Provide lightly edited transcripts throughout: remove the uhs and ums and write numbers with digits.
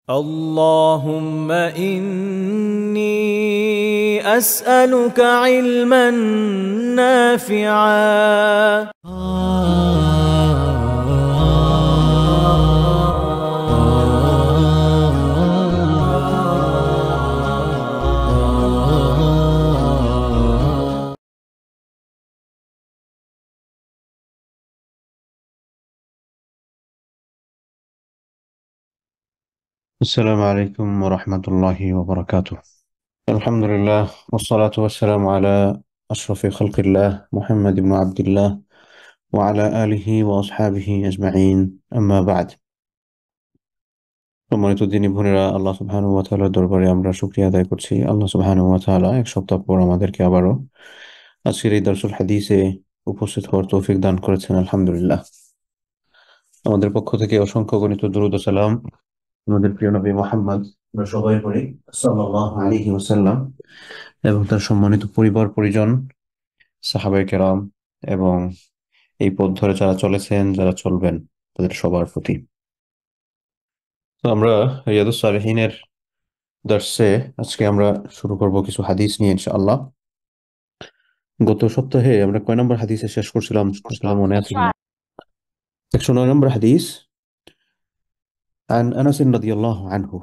اللهم إني أسألك علما نافعا. السلام عليكم ورحمة الله وبركاته. الحمد لله والصلاة والسلام على أشرف خلق الله محمد بن عبد الله وعلى آله وأصحابه أجمعين، أما بعد। সম্মানিত দিনী বোনেরা, আল্লাহ সুবহানাহু ওয়া তাআলার দরবারে আমরা শুকরিয়া আদায় করছি। আল্লাহ সুবহানাহু ওয়া তাআলা এক সপ্তাহ পর আমাদেরকে আবারও আজকের এই দারসুল হাদিসে উপস্থিত হওয়ার তৌফিক দান করেছেন, আলহামদুলিল্লাহ। আমাদের পক্ষ থেকে অসংখ্য গণিত দুরূদ ও সালাম আমাদের প্রিয় নবী মুহাম্মদ আমরা সবাই পড়ি সাল্লাল্লাহু আলাইহি ওয়াসাল্লাম এবং তার সম্মানিত পরিবার পরিজন, সাহাবায়ে কেরাম এবং এই পথ ধরে যারা চলেছেন, যারা চলবেন, তাদের সবার প্রতি। তো আমরা রিয়াদুস সালিহিনের দর্সে আজকে আমরা শুরু করব কিছু হাদিস নিয়ে ইনশাআল্লাহ। গত সপ্তাহে আমরা কয় নম্বর হাদিসে শেষ করছিলাম আসলে মনে আছে কিনা? 109 নম্বর হাদিস। আন আনাস রাদিয়াল্লাহু আনহু,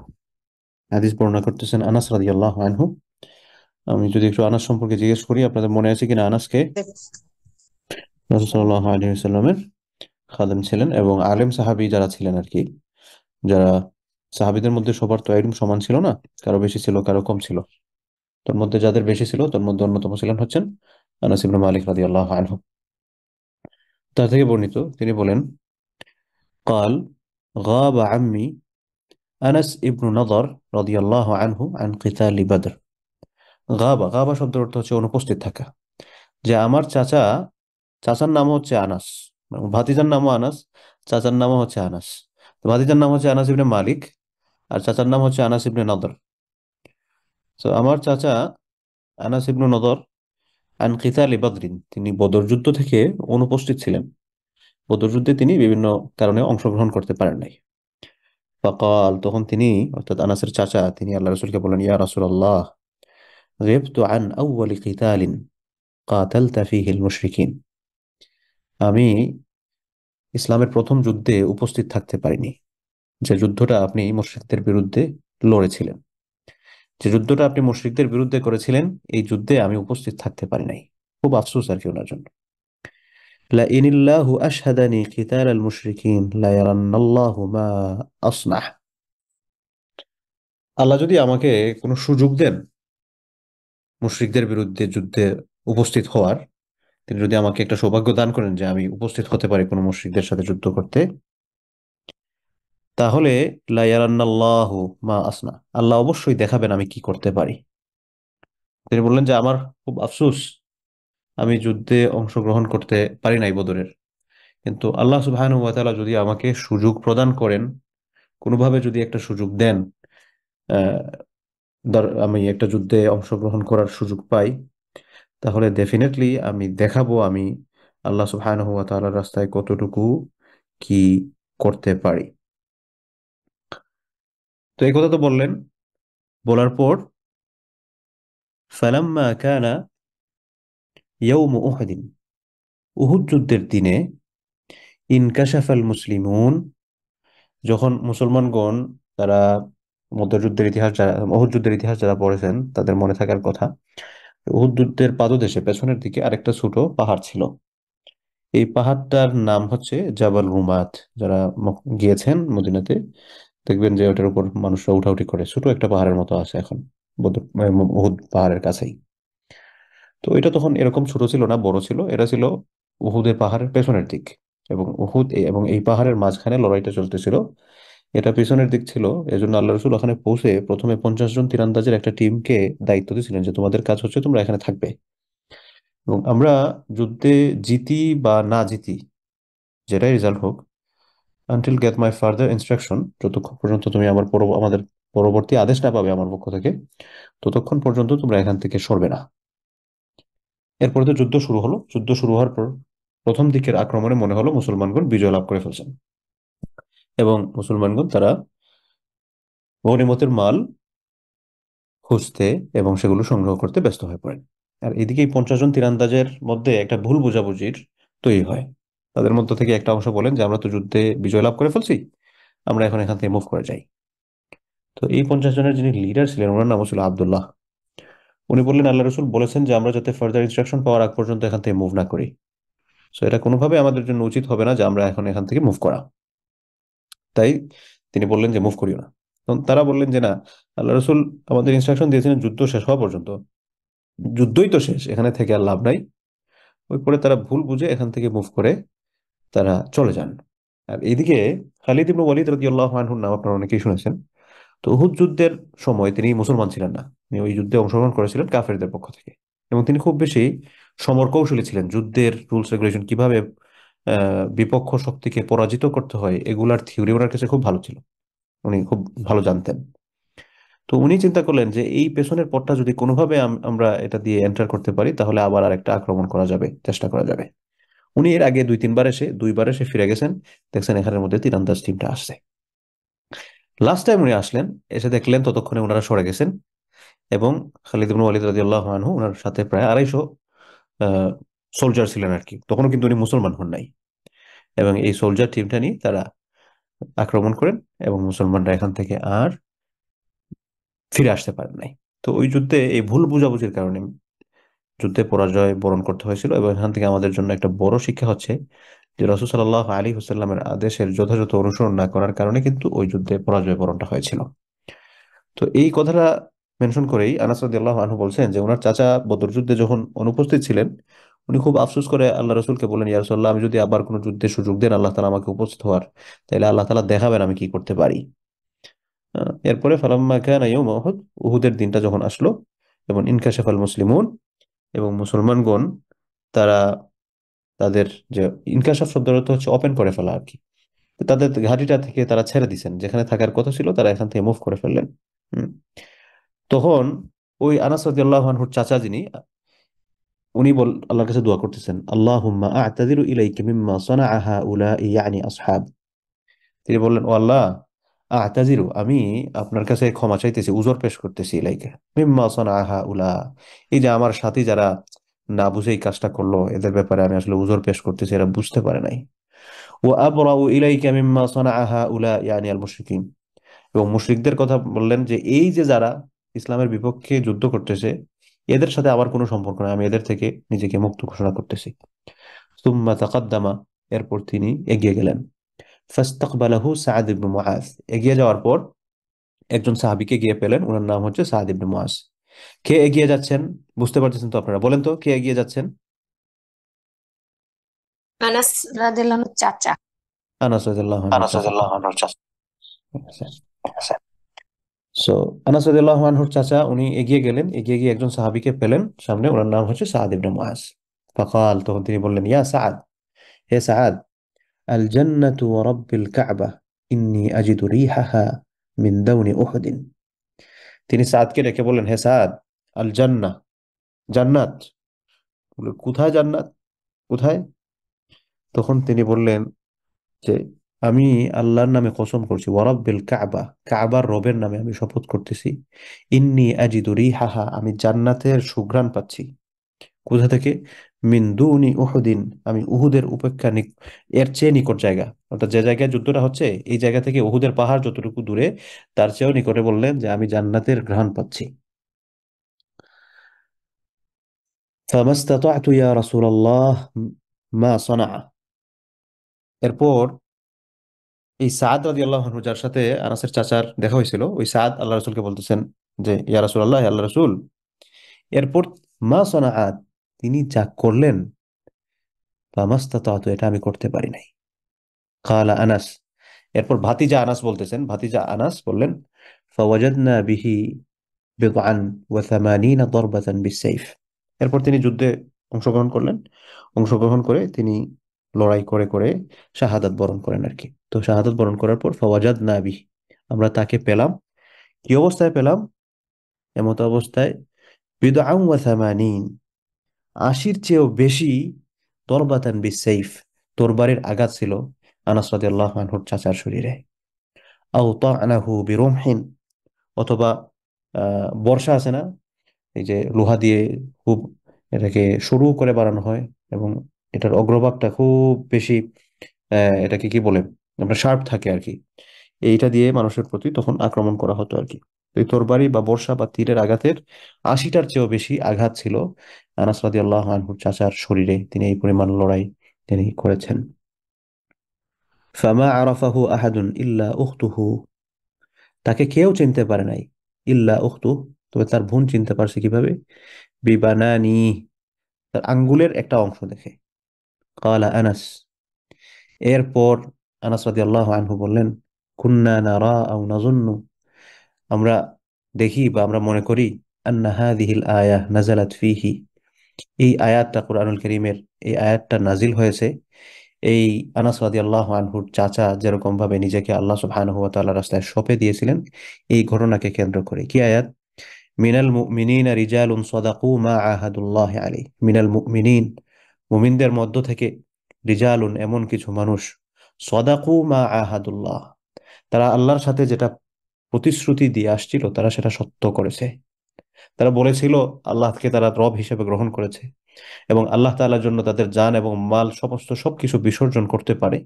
হাদিস বর্ণনা করতেছেন আনাস রাদিয়াল্লাহু আনহু। আমি যদি একটু আনাস সম্পর্কে জিজ্ঞেস করি, আপনাদের মনে আছে কিনা আনাসকে? রাসূল সাল্লাল্লাহু আলাইহি ওয়াসাল্লামের খাদেম ছিলেন এবং আলেম সাহাবী যারা ছিলেন আর কি, যারা সাহাবীদের মধ্যে সবার তো একদম সমান ছিল না, কারো বেশি ছিল কারো কম ছিল। তোর মধ্যে যাদের বেশি ছিল তোর মধ্যে অন্যতম ছিলেন হচ্ছেন আনাস ইবনে মালিক রাদিয়াল্লাহু আনহু। তার থেকে বর্ণিত, তিনি বলেন قال غاب عمي أنس ابن نضر رضي الله عنه عن قتال بدر। গাবা শব্দের অর্থ হচ্ছে অনুপস্থিত থাকা। যে আমার চাচা, চাচার নাম হচ্ছে আনাস, ভাতিজার নামও আনাস, চাচার নামও হচ্ছে আনাস। তো ভাতিজার নাম হচ্ছে আনাস ইবনে মালিক আর চাচার নাম হচ্ছে আনাস ইবনে নদর। তো আমার চাচা আনাস ইবনে নদর আন কিতালি বদরিন, তিনি বদর যুদ্ধ থেকে অনুপস্থিত ছিলেন। বদর যুদ্ধে তিনি বিভিন্ন কারণে অংশগ্রহণ করতে পারেন নাই। ফাকাল, তখন তিনি অর্থাৎ আনাসের চাচা তিনি আল্লাহ রাসূলকে বলেন, ইয়া রাসূলুল্লাহ গিবতু আন আউয়ালি কিতালিন কাতালতা ফীহি আল মুশরিকিন। আমি ইসলামের প্রথম যুদ্ধে উপস্থিত থাকতে পারিনি, যে যুদ্ধটা আপনি মুশরিকদের বিরুদ্ধে লড়েছিলেন। যে যুদ্ধটা আপনি মুশরিকদের বিরুদ্ধে করেছিলেন, এই যুদ্ধে আমি উপস্থিত থাকতে পারি নাই। খুব আফসোস আর কি ওনার জন্য। লা ইনিল্লাহু আশহাদানি কিতাল আল মুশরিকিন লা ইয়ারান্নাল্লাহু মা আসনাহ। আল্লাহ যদি আমাকে কোনো সুযোগ দেন মুশরিকদের বিরুদ্ধে যুদ্ধে উপস্থিত হওয়ার, তিনি যদি আমাকে একটা সৌভাগ্য দান করেন যে আমি উপস্থিত হতে পারি কোনো মুশরিকদের সাথে যুদ্ধ করতে, তাহলে লা ইয়ারান্নাল্লাহু মা আসনা, আল্লাহ অবশ্যই দেখাবেন আমি কি করতে পারি। তিনি বললেন যে আমার খুব আফসোস, আমি যুদ্ধে অংশগ্রহণ করতে পারি নাই বদরের, কিন্তু আল্লাহ সুবহানাহু ওয়া তাআলা যদি আমাকে সুযোগ প্রদান করেন, কোনোভাবে যদি একটা সুযোগ দেন, আহ, আমি একটা যুদ্ধে অংশগ্রহণ করার সুযোগ পাই, তাহলে ডেফিনেটলি আমি দেখাবো আমি আল্লাহ সুবহানাহু ওয়া তাআলার রাস্তায় কতটুকু কি করতে পারি। তো এই কথা তো বললেন, বলার পর ফালাম্মা কানা ইয়াউমু উহুদিন, উহুদ যুদ্ধের দিনে ইনকাশাফাল মুসলিমুন, যখন মুসলমানগণ তারা মধ্যযুদ্ধের ইতিহাস যারা উহুদ যুদ্ধের ইতিহাস যারা পড়েছেন তাদের মনে থাকার কথা, উহুদ যুদ্ধের পাদদেশে পেছনের দিকে আরেকটা ছোট পাহাড় ছিল। এই পাহাড়টার নাম হচ্ছে জাবাল রুমাত। যারা গিয়েছেন মদিনাতে দেখবেন যে ওটার উপর মানুষরা উঠাউঠি করে, ছোট একটা পাহাড়ের মতো আছে এখন উহুদ পাহাড়ের কাছেই। তো এটা তখন এরকম ছোট ছিল না, বড় ছিল। এটা ছিল উহুদের পাহাড়ের পেছনের দিক এবং এবং এই পাহাড়ের মাঝখানে লড়াইটা চলতেছিল। এটা পিছনের দিক ছিল, এজন্য আল্লাহ রসুল ওখানে পৌঁছে প্রথমে 50 জন তীরন্দাজের একটা টিমকে দায়িত্ব দিয়েছিলেন যে তোমাদের কাজ হচ্ছে তোমরা এখানে থাকবে, এবং আমরা যুদ্ধে জিতি বা না জিতি, যেটাই রেজাল্ট হোক, until get my further instruction, যতক্ষণ পর্যন্ত তুমি আমাদের পরবর্তী আদেশ না পাবে আমার পক্ষ থেকে, ততক্ষণ পর্যন্ত তোমরা এখান থেকে সরবে না। এরপরে তো যুদ্ধ শুরু হলো। যুদ্ধ শুরু হওয়ার পর প্রথম দিকের আক্রমণে মনে হলো মুসলমানগণ বিজয় লাভ করে ফেলছেন এবং মুসলমানগণ তারা গনিমতের মাল খুঁজতে এবং সেগুলো সংগ্রহ করতে ব্যস্ত হয়ে পড়েন। আর এদিকে এই 50 জন তীরন্দাজের মধ্যে একটা ভুল বোঝাবুঝির তৈরি হয়। তাদের মধ্য থেকে একটা অংশ বলেন যে আমরা তো যুদ্ধে বিজয় লাভ করে ফেলছি, আমরা এখন এখান থেকে মুভ করে যাই। তো এই 50 জনের যিনি লিডার ছিলেন ওনার নাম ছিল আব্দুল্লাহ। উনি বললেন আল্লাহ রসুল বলেছেন যে আমরা যাতে ফার্দার ইনস্ট্রাকশন পাওয়ার আগ পর্যন্ত এখান থেকে মুভ না করি, সো এটা কোনোভাবে আমাদের জন্য উচিত হবে না যে আমরা এখন এখান থেকে মুভ করা। তাই তিনি বললেন যে মুভ করিও না। তখন তারা বললেন যে না, আল্লাহ রসুল আমাদের ইনস্ট্রাকশন দিয়েছিলেন যুদ্ধ শেষ হওয়া পর্যন্ত, যুদ্ধই তো শেষ, এখানে থেকে আর লাভ নাই। ওই পরে তারা ভুল বুঝে এখান থেকে মুভ করে তারা চলে যান। আর এইদিকে খালিদ ইবনে ওয়ালিদ রাদিয়াল্লাহু আনহুর নাম আপনারা অনেকেই শুনেছেন। তো উহুদ যুদ্ধের সময় তিনি মুসলমান ছিলেন না, তিনি ওই যুদ্ধে অংশগ্রহণ করেছিলেন কাফেরদের পক্ষ থেকে। এবং তিনি খুব বেশি সমর কৌশলী ছিলেন, যুদ্ধের রুলস রেগুলেশন কিভাবে বিপক্ষ শক্তিকে পরাজিত করতে হয় এগুলার থিওরি ওনার কাছে খুব ভালো ছিল, উনি খুব ভালো জানতেন। তো উনি চিন্তা করলেন যে এই পেছনের পথটা যদি কোনোভাবে আমরা এটা দিয়ে এন্টার করতে পারি তাহলে আবার আরেকটা আক্রমণ করা যাবে, চেষ্টা করা যাবে। উনি এর আগে দুইবার এসে ফিরে গেছেন, দেখছেন এখানের মধ্যে তীরন্দাজ টিমটা আসছে। লাস্ট টাইম উনি আসলেন, এসে দেখলেন ততক্ষণে ওনারা সরে গেছেন এবং খালিদ ইবনে ওয়ালিদ রাদিয়াল্লাহু আনহু ওনার সাথে প্রায় 250 সোলজার ছিলেন আর কি, তখনও কিন্তু উনি মুসলমান হন নাই। এবং এই সোলজার টিমটা নিয়ে তারা আক্রমণ করেন এবং মুসলমানরা এখান থেকে আর ফিরে আসতে পারেন নাই। তো ওই যুদ্ধে এই ভুল বোঝাবুঝির কারণে যুদ্ধে পরাজয় বরণ করতে হয়েছিল। এবং এখান থেকে আমাদের জন্য একটা বড় শিক্ষা হচ্ছে যে রাসূল সাল্লাল্লাহু আলাইহি ওয়াসাল্লামের আদেশের যথাযথ অনুসরণ না করার কারণে কিন্তু ওই যুদ্ধে পরাজয় বরণটা হয়েছিল। তো এই কথাটা মেনশন করেই আনাস রাদিয়াল্লাহু আনহু বলছেন যে ওনার চাচা বদর যুদ্ধে যখন অনুপস্থিত ছিলেন, উনি খুব আফসোস করে আল্লাহ রসুলকে বলেন, ইয়া রাসূলুল্লাহ, আমি যদি আবার কোনো যুদ্ধে সুযোগ দেন আল্লাহ তাআলা আমাকে উপস্থিত হওয়ার, তাহলে আল্লাহ তাআলা দেখাবেন আমি কি করতে পারি। এরপরে ফালাম্মা কানা ইয়াউম উহুদ, উহুদের দিনটা যখন আসলো এবং ইনকাশাফাল মুসলিমুন, এবং মুসলমানগণ তারা তাদের যে ইনকাশাফ শব্দের অর্থ হচ্ছে ওপেন করে ফেলা আর কি, তো তাদের ঘাঁটিটা থেকে তারা ছেড়ে দিছেন, যেখানে থাকার কথা ছিল তারা এখান থেকে মুভ করে ফেললেন। হুম। তখন ওই আনাস রাদিয়াল্লাহু আনহুর চাচা যিনি, উনি আল্লাহর কাছে দোয়া করতেছেন, আল্লাহুম্মা আ'তাযিরু ইলাইকা মিম্মা সানাআ হাউলাই ইয়ানি আসহাব। তিনি বললেন, ও আল্লাহ, আ'তাযিরু, আমি আপনার কাছে ক্ষমা চাইতেছি, উযর পেশ করতেছি, ইলাইকা মিম্মা সানাআ হাউলা, এই যে আমার সাথী যারা না বুঝে এই কাজটা করলো এদের ব্যাপারে আমি আসলে উযর পেশ করতেছি, এরা বুঝতে পারে নাই। ও আবরাউ ইলাইকা মিম্মা সানাআ হাউলা ইয়ানি আল মুশরিকিন, এবং মুশরিকদের কথা বললেন যে এই যে যারা ইসলামের বিপক্ষে যুদ্ধ করতেছে এদের সাথে আমার কোনো সম্পর্ক নাই, আমি এদের থেকে নিজেকে মুক্ত ঘোষণা করতেছি। সুম্মা তাকাদ্দামা, এরপর তিনি এগিয়ে গেলেন। ফাস্তাকবালাহু সাদ ইবনে মুআজ, এগিয়ে যাওয়ার পর একজন সাহাবীকে গিয়ে পেলেন, ওনার নাম হচ্ছে সাদ ইবনে মুআজ। কে এগিয়ে যাচ্ছেন বুঝতে পারতেছেন তো আপনারা? বলেন তো কে এগিয়ে যাচ্ছেন? আনাস রাদিয়াল্লাহু আনহু চাচা। আনাস রাদিয়াল্লাহু আনহুর আনাস চাচা। রাদিয়াল্লাহু আনহুর চাচা। সো আনাস রাদিয়াল্লাহু আনহুর চাচা উনি এগিয়ে গেলেন, এগিয়ে গিয়ে একজন সাহাবীকে পেলেন সামনে, ওনার নাম হচ্ছে সাদ ইবনে মুআজ। ফাকাল, তখন তিনি বললেন, ইয়া সাদ, হে সাদ, আল জান্নাতু ওয়া রাব্বিল কাবা ইন্নী আজিদু রিহাহা মিন দাউনি উহুদিন। তিনি সাদকে ডেকে বললেন, হে সাদ, আল জান্নাহ, জান্নাত। বলল, কোথায় জান্নাত, কোথায়? তখন তিনি বললেন যে আমি আল্লাহর নামে কসম করছি, ওয়ারাব্বিল কাবা, কাবার রবের নামে আমি শপথ করতেছি, ইন্নী আজিদু রিহাহা, আমি জান্নাতের সুঘ্রাণ পাচ্ছি। কোথা থেকে? মিন দুনি উহুদিন, আমি উহুদের উপেক্ষা এর চেয়ে নিকট জায়গা, অর্থাৎ যে জায়গায় যুদ্ধটা হচ্ছে এই জায়গা থেকে উহুদের পাহাড় যতটুকু দূরে তার চেয়েও নিকটে, বললেন যে আমি জান্নাতের ঘ্রাণ পাচ্ছি। ফামাস্তাতা'তু ইয়া রাসূলুল্লাহ মা সানাআ। এরপর এই সাদ রাদিয়াল্লাহু আনহু যার সাথে আনাসের চাচার দেখা হয়েছিল, ওই সাদ আল্লাহ রাসূলকে বলতেছেন যে ইয়া রাসূলুল্লাহ, হে আল্লাহ রাসূল, এরপর মা সানাআত, তিনি যা করলেন, ফামাস্তাতা'তু, এটা আমি করতে পারি নাই। কালা আনাস, এরপর ভাতিজা আনাস বলতেছেন, ভাতিজা আনাস বললেন, ফাওয়াজাদনা বিহি বিদআন ওয়া থামানিনা দরবাতান বিসসাইফ। এরপর তিনি যুদ্ধে অংশগ্রহণ করলেন, অংশগ্রহণ করে তিনি লড়াই করে করে শাহাদাত বরণ করেন আর কি। তো শাহাদাত বরণ করার পর ফাওয়াজাদনা বিহি, আমরা তাকে পেলাম, কি অবস্থায় পেলাম? এমত অবস্থায়, বিদআন ওয়া থামানিন, 80-র চেয়েও বেশি, দরবাতান বিসসাইফ, তরবারির আঘাত ছিল আনাস রাদিয়াল্লাহু আনহুর চাচার শরীরে। আও তা'নাহু বিরুমহিন, অথবা বর্ষা আছে না, এই যে লোহা দিয়ে খুব এটাকে সরু করে বানানো হয় এবং এটার অগ্রভাগটা খুব বেশি এটাকে কি বলে আপনার শার্প থাকে আর কি। এইটা দিয়ে মানুষের প্রতি তখন আক্রমণ করা হতো আর কি। তো এই তরবারি বা বর্ষা বা তীরের আঘাতের 80টার চেয়েও বেশি আঘাত ছিল আনাস রাদিয়াল্লাহু আনহুর চাচার শরীরে। তিনি এই পরিমাণ লড়াই তিনি করেছেন। ফামা আরাফাহু আহাদুন ইল্লা উখতুহু, তাকে কেউ চিনতে পারে নাই ইল্লা উখতু, তবে তার বোন চিনতে পারছে কিভাবে? বিবানানি, তার আঙ্গুলের একটা অংশ দেখে। ক্বালা আনাস, এরপর আনাস রাদিয়াল্লাহু আনহু বললেন, কুন্না নারা আও নাযুন্নু, আমরা দেখি বা আমরা মনে করি, আন্না হাযিহিল আয়াহ নাযালাত ফীহি, এই আয়াতটা কোরআনুল কারীমের এই আয়াতটা নাজিল হয়েছে এই আনাস রাদিয়াল্লাহু আনহুর চাচা যেরকম ভাবে নিজেকে আল্লাহ সুবহানাহু ওয়া তাআলার রাস্তায় সঁপে দিয়েছিলেন এই ঘটনাকে কেন্দ্র করে। কি আয়াত? মিনাল মুমিনিনা রিজালুন সাদাকু মা আহাদুল্লাহ আলাইহি, মিনাল মুমিনিন, মুমিনদের মধ্য থেকে, রিজালুন এমন কিছু মানুষ, সাদাকু মা আহাদুল্লাহ, তারা আল্লাহর সাথে যেটা প্রতিশ্রুতি দিয়ে আসছিল তারা সেটা সত্য করেছে। তারা বলেছিল আল্লাহকে তারা রব হিসেবে গ্রহণ করেছে এবং আল্লাহ তাআলার জন্য তাদের জান এবং মাল সমস্ত সবকিছু বিসর্জন করতে পারে।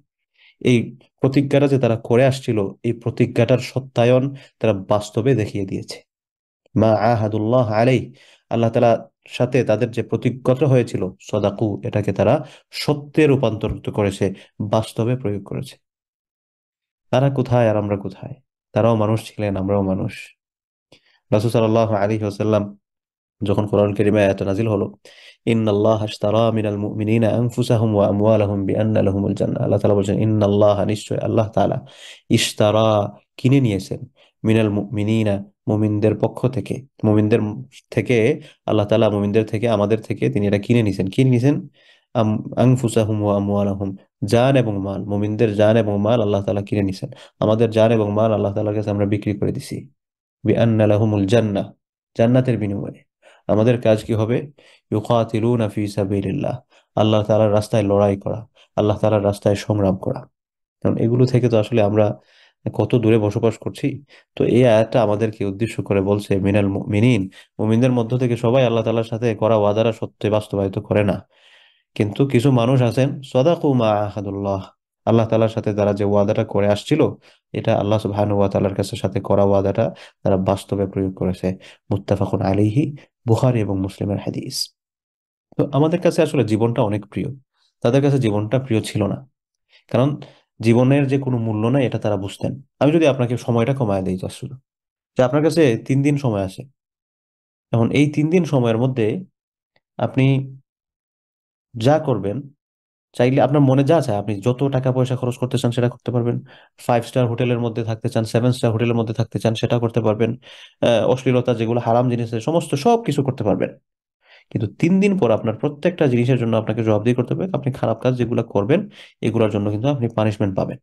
এই প্রতিজ্ঞাটা যে তারা করে আসছিল এই প্রতিজ্ঞাটার সত্যায়ন তারা বাস্তবে দেখিয়ে দিয়েছে। মা আহাদুল্লাহ আলাই, আল্লাহ তাআলার সাথে তাদের যে প্রতিজ্ঞাটা হয়েছিল সদাকু, এটাকে তারা সত্যে রূপান্তরিত করেছে, বাস্তবে প্রয়োগ করেছে। তারা কোথায় আর আমরা কোথায়? তারাও মানুষ ছিলেন, আমরাও মানুষ। রাসূল সাল্লাল্লাহু আলাইহি ওয়াসাল্লাম যখন কোরআন কারীমে আয়াত নাজিল হলো, ইন্নাল্লাহা আশতারা মিনাল মুমিনিনা আনফুসাহুম ওয়া আমওয়ালাহুম বিআন্না লাহুমুল জান্নাহ, আল্লাহ তাআলা বলেন ইন্নাল্লাহা, নিশ্চয় আল্লাহ তাআলা, ইশতারা, কিনে নিয়েছেন, মিনাল মুমিনিনা, মুমিনদের পক্ষ থেকে, মুমিনদের থেকে, আল্লাহ তাআলা মুমিনদের থেকে, আমাদের থেকে তিনি এটা কিনে নিয়েছেন। কিনে নিয়েছেন আনফুসাহুম ওয়া আমওয়ালাহুম, জান এবং মাল, মুমিনদের জান এবং মাল আল্লাহ তাআলা কিনে নিয়েছেন। আমাদের জান এবং মাল আল্লাহ তাআলার কাছে আমরা বিক্রি করে দিছি বিআন্না লাহুমুল জান্নাহ, জান্নাতের বিনিময়ে। আমাদের কাজ কি হবে? ইউকাতিলুনা ফি সাবিলিল্লাহ, আল্লাহ তাআলার রাস্তায় লড়াই করা, আল্লাহ তাআলার রাস্তায় সংগ্রাম করা। কারণ এগুলো থেকে তো আসলে আমরা কত দূরে বসবাস করছি। তো এই আয়াতটা আমাদেরকে উদ্দেশ্য করে বলছে মিনাল মুমিনিন, মুমিনদের মধ্য থেকে সবাই আল্লাহ তাআলার সাথে করা ওয়াদারা সত্যি বাস্তবায়িত করে না, কিন্তু কিছু মানুষ আছেন সাদাকু মা আহাদুল্লাহ, আল্লাহ তাআলার সাথে তারা যে ওয়াদাটা করে আসছিল এটা আল্লাহ সুবহানাহু ওয়া তাআলার কাছে সাথে করা ওয়াদাটা তারা বাস্তবে প্রয়োগ করেছে। মুত্তাফাকুন আলাইহি, বুখারী এবং মুসলিমের হাদিস। তো আমাদের কাছে আসলে জীবনটা অনেক প্রিয়, তাদের কাছে জীবনটা প্রিয় ছিল না, কারণ জীবনের যে কোনো মূল্য নাই এটা তারা বুঝতেন। আমি যদি আপনাকে সময়টা কমায় দিই জাস্ট শুধু, যে আপনার কাছে 3 দিন সময় আছে, এখন এই 3 দিন সময়ের মধ্যে আপনি যা করবেন, চাইলে আপনার মনে যা চায় আপনি যত টাকা পয়সা খরচ করতে চান সেটা করতে পারবেন। 5 স্টার হোটেলের মধ্যে থাকতে চান, 7 স্টার হোটেলের মধ্যে থাকতে চান, সেটা করতে পারবেন। অশ্লীলতা যেগুলো হারাম জিনিস আছে সমস্ত সব কিছু করতে পারবেন। কিন্তু 3 দিন পর আপনার প্রত্যেকটা জিনিসের জন্য আপনাকে জবাবদিহি করতে হবে। আপনি খারাপ কাজ যেগুলো করবেন এগুলোর জন্য কিন্তু আপনি পানিশমেন্ট পাবেন।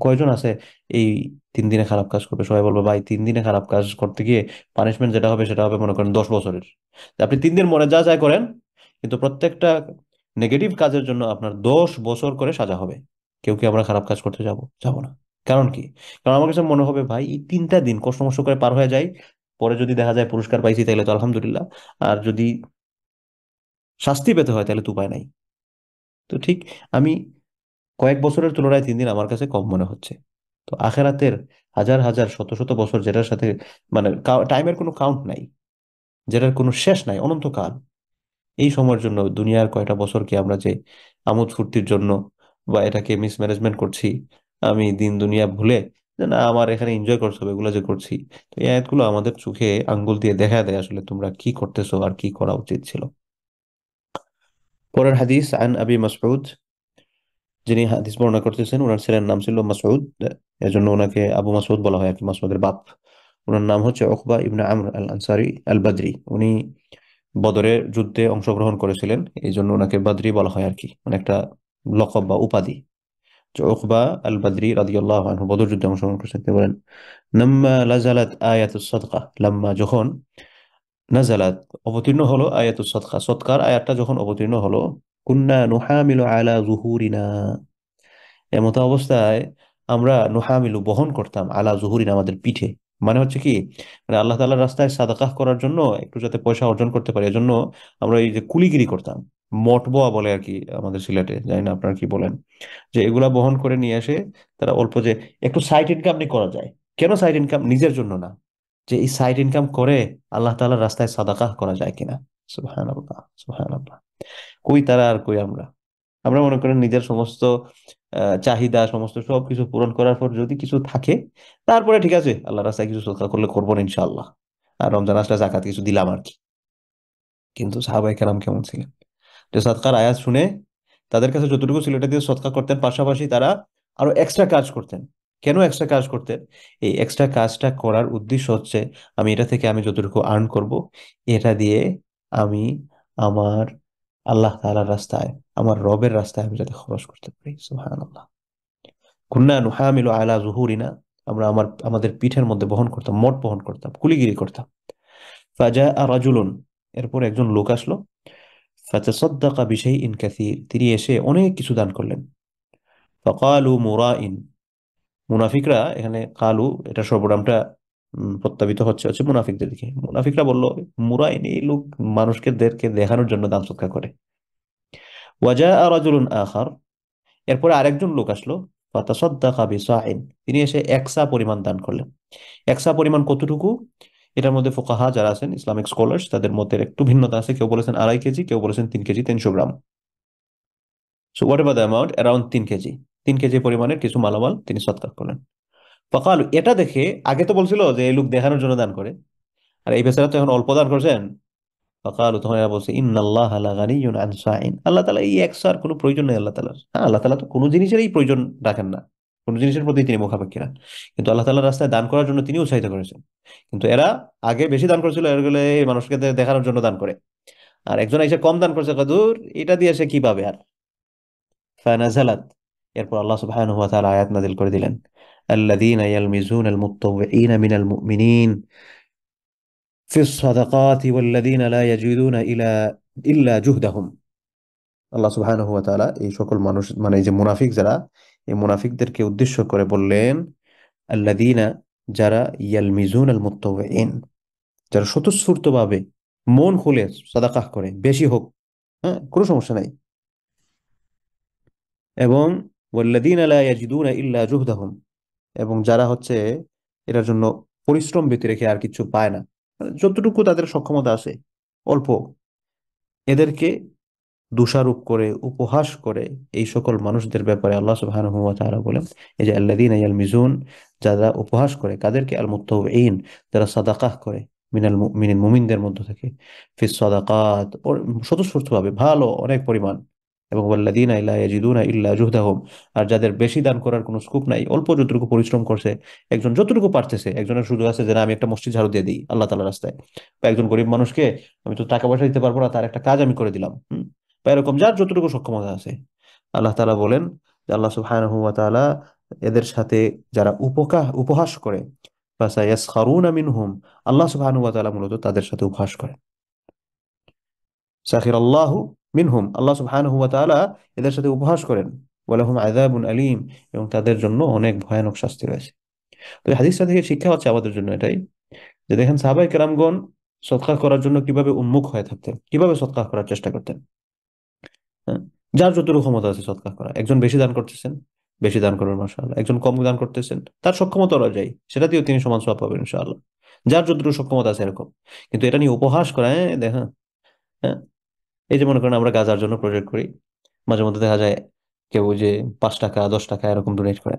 কয়জন আছে এই 3 দিনে খারাপ কাজ করবে? সবাই বলবো ভাই 3 দিনে খারাপ কাজ করতে গিয়ে পানিশমেন্ট যেটা হবে সেটা হবে মনে করেন 10 বছরের। আপনি 3 দিন মনে যা চায় করেন, কিন্তু প্রত্যেকটা নেগেটিভ কাজের জন্য আপনার 10 বছর করে সাজা হবে। কেউ কি আমরা খারাপ কাজ করতে যাব? যাব না। কারণ কি? কারণ আমার কাছে মনে হবে ভাই এই 3টা দিন কষ্ট মষ্ট করে পার হয়ে যায়, পরে যদি দেখা যায় পুরস্কার পাইছি তাহলে তো আলহামদুলিল্লাহ, আর যদি শাস্তি পেতে হয় তাহলে তো উপায় নাই। তো ঠিক আমি কয়েক বছরের তুলনায় 3 দিন আমার কাছে কম মনে হচ্ছে। তো আখেরাতের হাজার হাজার শত শত বছর যেটার সাথে মানে টাইমের কোনো কাউন্ট নাই, যেটার কোনো শেষ নাই, অনন্তকাল, এই সময়ের জন্য দুনিয়ার কয়টা বছরকে আমরা যে আমোদ ফুর্তির জন্য বা এটাকে মিসম্যানেজমেন্ট করছি, আমি দিন দুনিয়া ভুলে যে না আমার এখানে এনজয় করতে হবে এগুলো যে করছি। তো এই আয়াতগুলো আমাদের চোখে আঙ্গুল দিয়ে দেখা দেয় আসলে তোমরা কি করতেছো আর কি করা উচিত ছিল। পরের হাদিস আন আবি মাসউদ, যিনি হাদিস বর্ণনা করতেছেন ওনার ছেলের নাম ছিল মাসউদ, এজন্য ওনাকে আবু মাসউদ বলা হয় আর কি, মাসউদের বাপ। ওনার নাম হচ্ছে উকবা ইবনে আমর আল আনসারি আল বদরি। উনি বদরের যুদ্ধে অংশগ্রহণ করেছিলেন, এই জন্য ওনাকে বদরি বলা হয় আর কি, মানে একটা লকব বা উপাধি। যে উকবা আল বদরি রাদিয়াল্লাহু আনহু বদর যুদ্ধে অংশগ্রহণ করেছেন। তিনি বলেন লাম্মা নাযালাত আয়াতুস সাদকা, লাম্মা যখন, নাযালাত অবতীর্ণ হলো, আয়াতুস সাদকা সৎকার আয়াতটা যখন অবতীর্ণ হলো, কুন্না নুহামিলু আলা যুহুরিনা, এমত অবস্থায় আমরা নুহামিলু বহন করতাম, আলা জুহুরিন আমাদের পিঠে, মানে হচ্ছে কি, মানে আল্লাহ তাআলার রাস্তায় সাদাকাহ করার জন্য একটু যাতে পয়সা অর্জন করতে পারি, এজন্য আমরা এই যে কুলিগিরি করতাম, মটবোয়া বলে আর কি আমাদের সিলেটে, জানি না আপনারা কি বলেন, যে এগুলা বহন করে নিয়ে এসে তারা অল্প যে একটু সাইড ইনকাম করা যায়। কেন সাইড ইনকাম? নিজের জন্য না, যে এই সাইড ইনকাম করে আল্লাহ তাআলার রাস্তায় সাদাকাহ করা যায় কিনা। সুবহানাল্লাহ, সুবহানাল্লাহ। কই তারা আর কই আমরা। আমরা মনে করেন নিজের সমস্ত চাহিদা সমস্ত সবকিছু পূরণ করার পর যদি কিছু থাকে, তারপরে ঠিক আছে আল্লাহ রাস্তায় কিছু সদকা করলে করবো না ইনশাআল্লাহ, আর রমজান আসলে জাকাত কিছু দিলাম আর কি। কিন্তু সাহাবায়ে কেরাম কেমন ছিলেন, যে সদকার আয়াত শুনে তাদের কাছে যতটুকু ছিল এটা দিয়ে সদকা করতেন, পাশাপাশি তারা আরো এক্সট্রা কাজ করতেন। কেন এক্সট্রা কাজ করতেন? এই এক্সট্রা কাজটা করার উদ্দেশ্য হচ্ছে, আমি এটা থেকে আমি যতটুকু আর্ন করব, এটা দিয়ে আমি আমার আল্লাহ তাআলার রাস্তায়, আমার রবের রাস্তায় আমি যাতে খরচ করতে পারি। সুবহানাল্লাহ। কুন্না নুহামিলু আলা যুহুরিনা, আমরা আমাদের পিঠের মধ্যে বহন করতাম, মোট বহন করতাম, কুলিগিরি করতাম। ফাজাআ রাজুলুন, এরপর একজন লোক আসলো, ফাতাসাদ্দাকা বিশাইইন কাসীর, তিনি এসে অনেক কিছু দান করলেন। ফাকালু মুরাইন, মুনাফিকরা এখানে কালু এটা সর্বনামটা প্রস্তাবিত হচ্ছে হচ্ছে মুনাফিকদের দিকে। মুনাফিকরা বলল, মুরাইন, এই লোক মানুষকে দেখানোর জন্য দান সৎকার করে। ওয়াজাআ রাজুলুন আখার, এরপরে আরেকজন লোক আসলো, ফাতাসাদ্দাকা বিসাইন, তিনি এসে একসা পরিমাণ দান করলেন। একসা পরিমাণ কতটুকু? এটার মধ্যে ফুকাহা যারা আছেন, ইসলামিক স্কলার্স, তাদের মধ্যে একটু ভিন্নতা আছে। কেউ বলেছেন 2.5 কেজি, কেউ বলেছেন 3 KG 300 gram. So what ever the amount, around 3 KG. 3 KG পরিমাণের কিছু মালামাল তিনি সৎকার করলেন। ফকাল, এটা দেখে, আগে তো বলছিল যে এই লোক দেখানোর জন্য দান করে, আর এই বেচারা তো এখন অল্প দান করছেন। ফকাল, তখন এরা বলছে, ইন্নাল্লাহ লা গানিয়্যুন আন সাইন, আল্লাহ তাআলা এই একসার কোনো প্রয়োজন নেই আল্লাহ তাআলার। হ্যাঁ, আল্লাহ তাআলা তো কোনো জিনিসেরই প্রয়োজন রাখেন না, কোনো জিনিসের প্রতি তিনি মুখাপেক্ষী না, কিন্তু আল্লাহ তাআলার রাস্তায় দান করার জন্য তিনি উৎসাহিত করেছেন। কিন্তু এরা আগে বেশি দান করেছিল, এগুলো এই মানুষকে দেখানোর জন্য দান করে। আর একজন এসে কম দান করছে, দূর, এটা দিয়ে সে কি পাবে আর। ফানাজালাত, এরপর আল্লাহ সুবহানাহু ওয়া তাআলা আয়াত নাযিল করে দিলেন, আল্লাযীনা ইয়ালমিজুনাল মুত্তাওয়িঈনা মিনাল মুমিনিন ফিস সাদাকাতি ওয়াল্লাযীনা লা ইয়াজিদুনা ইল্লা জুহদাহুম। আল্লাহ সুবহানাহু ওয়া তাআলা এই সকল মানুষ, মানে এই যে মুনাফিক যারা, এই মুনাফিকদেরকে উদ্দেশ্য করে বললেন, আল্লাযীনা, যারা, ইয়ালমিজুনাল মুত্তাওয়িঈন, যারা স্বতঃস্ফূর্তভাবে মন খুলে সাদাকাহ করে, বেশি হোক, হ্যাঁ, কোনো সমস্যা নাই, এবং ওয়াল্লাযীনা লা ইয়াজিদুনা ইল্লা জুহদাহুম, এবং যারা হচ্ছে এটার জন্য পরিশ্রম ব্যতি রেখে আর কিছু পায় না, মানে যতটুকু তাদের সক্ষমতা আছে অল্প, এদেরকে দোষারোপ করে উপহাস করে এই সকল মানুষদের ব্যাপারে আল্লাহ সুবহানাহু ওয়া তাআলা বলেন, এই যে আল্লাযীনা ইয়ালমিজুন, যারা উপহাস করে কাদেরকে, আল মুত্তাওয়িঈন, যারা সাদাকাহ করে, মিনাল মুমিনিন, মুমিনদের মধ্য থেকে, ফিস সাদাকাত, স্বতঃস্ফূর্তভাবে ভালো অনেক পরিমাণ, এবং ওয়াল্লাযীনা লা ইয়াজিদুনা ইল্লা জুহদাহুম, আর যাদের বেশি দান করার কোনো স্কোপ নাই, অল্প যতটুকু পরিশ্রম করছে, একজন যতটুকু পারতেছে, একজনের সুযোগ আছে যে না, আমি একটা মসজিদ ঝাড়ু দিয়ে দিই আল্লাহ তাআলার রাস্তায়, বা একজন গরিব মানুষকে, আমি তো টাকা পয়সা দিতে পারবো না, তার একটা কাজ আমি করে দিলাম, বা এরকম যার যতটুকু সক্ষমতা আছে। আল্লাহ তাআলা বলেন যে আল্লাহ সুবহানাহু ওয়া তাআলা এদের সাথে যারা উপহাস করে, ফাসায়াসখারুনা মিনহুম, আল্লাহ সুবহানাহু ওয়া তাআলা মূলত তাদের সাথে উপহাস করে। সাখিরাল্লাহু মিনহুম, আল্লাহ সুবহানাহু ওয়া তাআলা এদের সাথে উপহাস করেন। ওয়ালাহুম আযাবুন আলীম, এবং তাদের জন্য অনেক ভয়ানক শাস্তি রয়েছে। তো এই হাদিসটা থেকে শিক্ষা হচ্ছে আমাদের জন্য এটাই, যে দেখেন সাহাবায়ে কেরামগণ সদকা করার জন্য কিভাবে উন্মুখ হয়ে থাকতেন, কিভাবে সদকা করার চেষ্টা করতেন। হ্যাঁ, যার যতটুকু ক্ষমতা আছে সৎকার করা, একজন বেশি দান করতেছেন, বেশি দান করবেন মাশাআল্লাহ, একজন কম দান করতেছেন, তার সক্ষমতা অনুযায়ী সেটা দিয়েও তিনি সমান সওয়াব পাবেন ইনশাআল্লাহ, যার যতটুকু সক্ষমতা আছে এরকম। কিন্তু এটা নিয়ে উপহাস করা, হ্যাঁ দেখা, হ্যাঁ, এই যে মনে করেন আমরা গাজার জন্য প্রজেক্ট করি, মাঝে মধ্যে দেখা যায় কেউ ওই যে 5 টাকা 10 টাকা এরকম ডোনেট করে।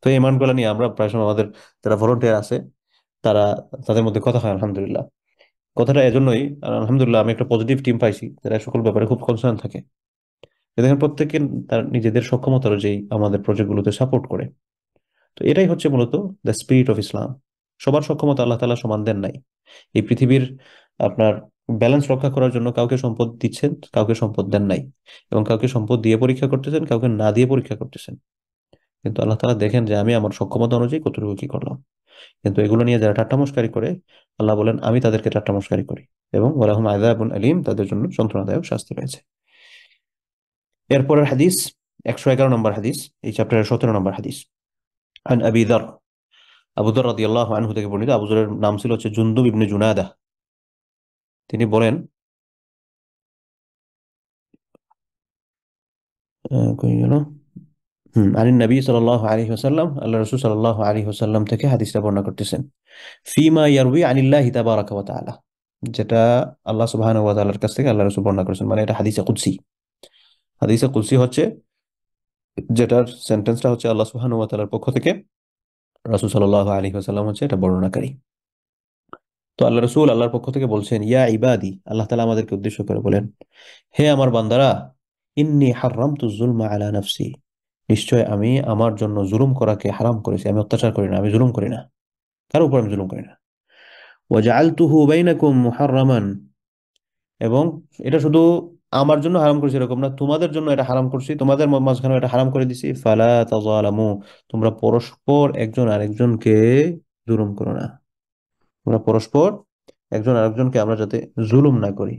তো এই মানগুলো নিয়ে আমরা প্রায় সময় আমাদের যারা ভলেন্টিয়ার আছে, তারা, তাদের মধ্যে কথা হয় আলহামদুলিল্লাহ। কথাটা এজন্যই, আর আলহামদুলিল্লাহ আমি একটা পজিটিভ টিম পাইছি যারা সকল ব্যাপারে খুব কনসার্ন থাকে, যে দেখেন প্রত্যেকে তার নিজেদের সক্ষমতা অনুযায়ী আমাদের প্রজেক্টগুলোতে সাপোর্ট করে। তো এটাই হচ্ছে মূলত দ্য স্পিরিট অফ ইসলাম। সবার সক্ষমতা আল্লাহ তাআলা সমান দেন নাই। এই পৃথিবীর আপনার ব্যালেন্স রক্ষা করার জন্য কাউকে সম্পদ দিচ্ছেন, কাউকে সম্পদ দেন নাই, এবং কাউকে সম্পদ দিয়ে পরীক্ষা করতেছেন, কাউকে না দিয়ে পরীক্ষা করতেছেন। কিন্তু আল্লাহ তাআলা দেখেন যে আমি আমার সক্ষমতা অনুযায়ী কতটুকু কি করলাম। কিন্তু এগুলো নিয়ে যারা ঠাট্টা মশকারি করে, আল্লাহ বলেন আমি তাদেরকে ঠাট্টা মশকারি করি, এবং ওয়ালাহুম আযাবুন আলীম, তাদের জন্য যন্ত্রণাদায়ক শাস্তি রয়েছে। এরপরের হাদিস, 111 নম্বর হাদিস, এই চ্যাপ্টারের 17 নম্বর হাদিস। عن أبي ذر আবু যর রাদিয়াল্লাহু আনহু থেকে বর্ণিত, আবু যরের নাম ছিল হচ্ছে জুনদুব ইবনে জুনাদা। তিনি বলেন, কই গেল, আনিন নবী সাল্লাল্লাহু আলাইহি ওয়াসাল্লাম, আল্লাহ রাসূল সাল্লাল্লাহু আলাইহি ওয়াসাল্লাম থেকে হাদিসটা বর্ণনা করতেছেন, ফিমা ইয়ারউই আনিল্লাহি তাবারাকা ওয়া তাআলা, যেটা আল্লাহ সুবহানাহু ওয়া তাআলার কাছ থেকে আল্লাহ রাসূল বর্ণনা করেছেন, মানে এটা হাদিসে কুদসি। হাদিসে কুদসি হচ্ছে যেটার সেন্টেন্সটা হচ্ছে আল্লাহ সুবহানাহু ওয়া তাআলার পক্ষ থেকে, রাসূল সাল্লাল্লাহু আলাইহি ওয়াসাল্লাম হচ্ছে এটা বর্ণনাকারী। তো আল্লাহ রাসূল আল্লাহর পক্ষ থেকে বলছেন, ইয়া ইবাদি, আল্লাহ তাআলা আমাদেরকে উদ্দেশ্য করে বলেন, হে আমার বান্দারা, ইন্নী হাররামতু যুলমা আলা নাফসি, নিশ্চয় আমি আমার জন্য জুলুম করাকে হারাম করেছি, আমি অত্যাচার করি না, আমি জুলুম করি না, কার উপর আমি জুলুম করি না। ওয়া জাআলতুহু বাইনাকুম মুহাররামান, এবং এটা শুধু আমার জন্য হারাম করেছি এরকম না, তোমাদের জন্য এটা হারাম করছি, তোমাদের মাঝখানে এটা হারাম করে দিছি, ফালা তাযালামু, তোমরা পরস্পর একজন আরেকজনকে জুলুম করো না। তোমরা পরস্পর একজন আরেকজনকে আমরা যাতে জুলুম না করি।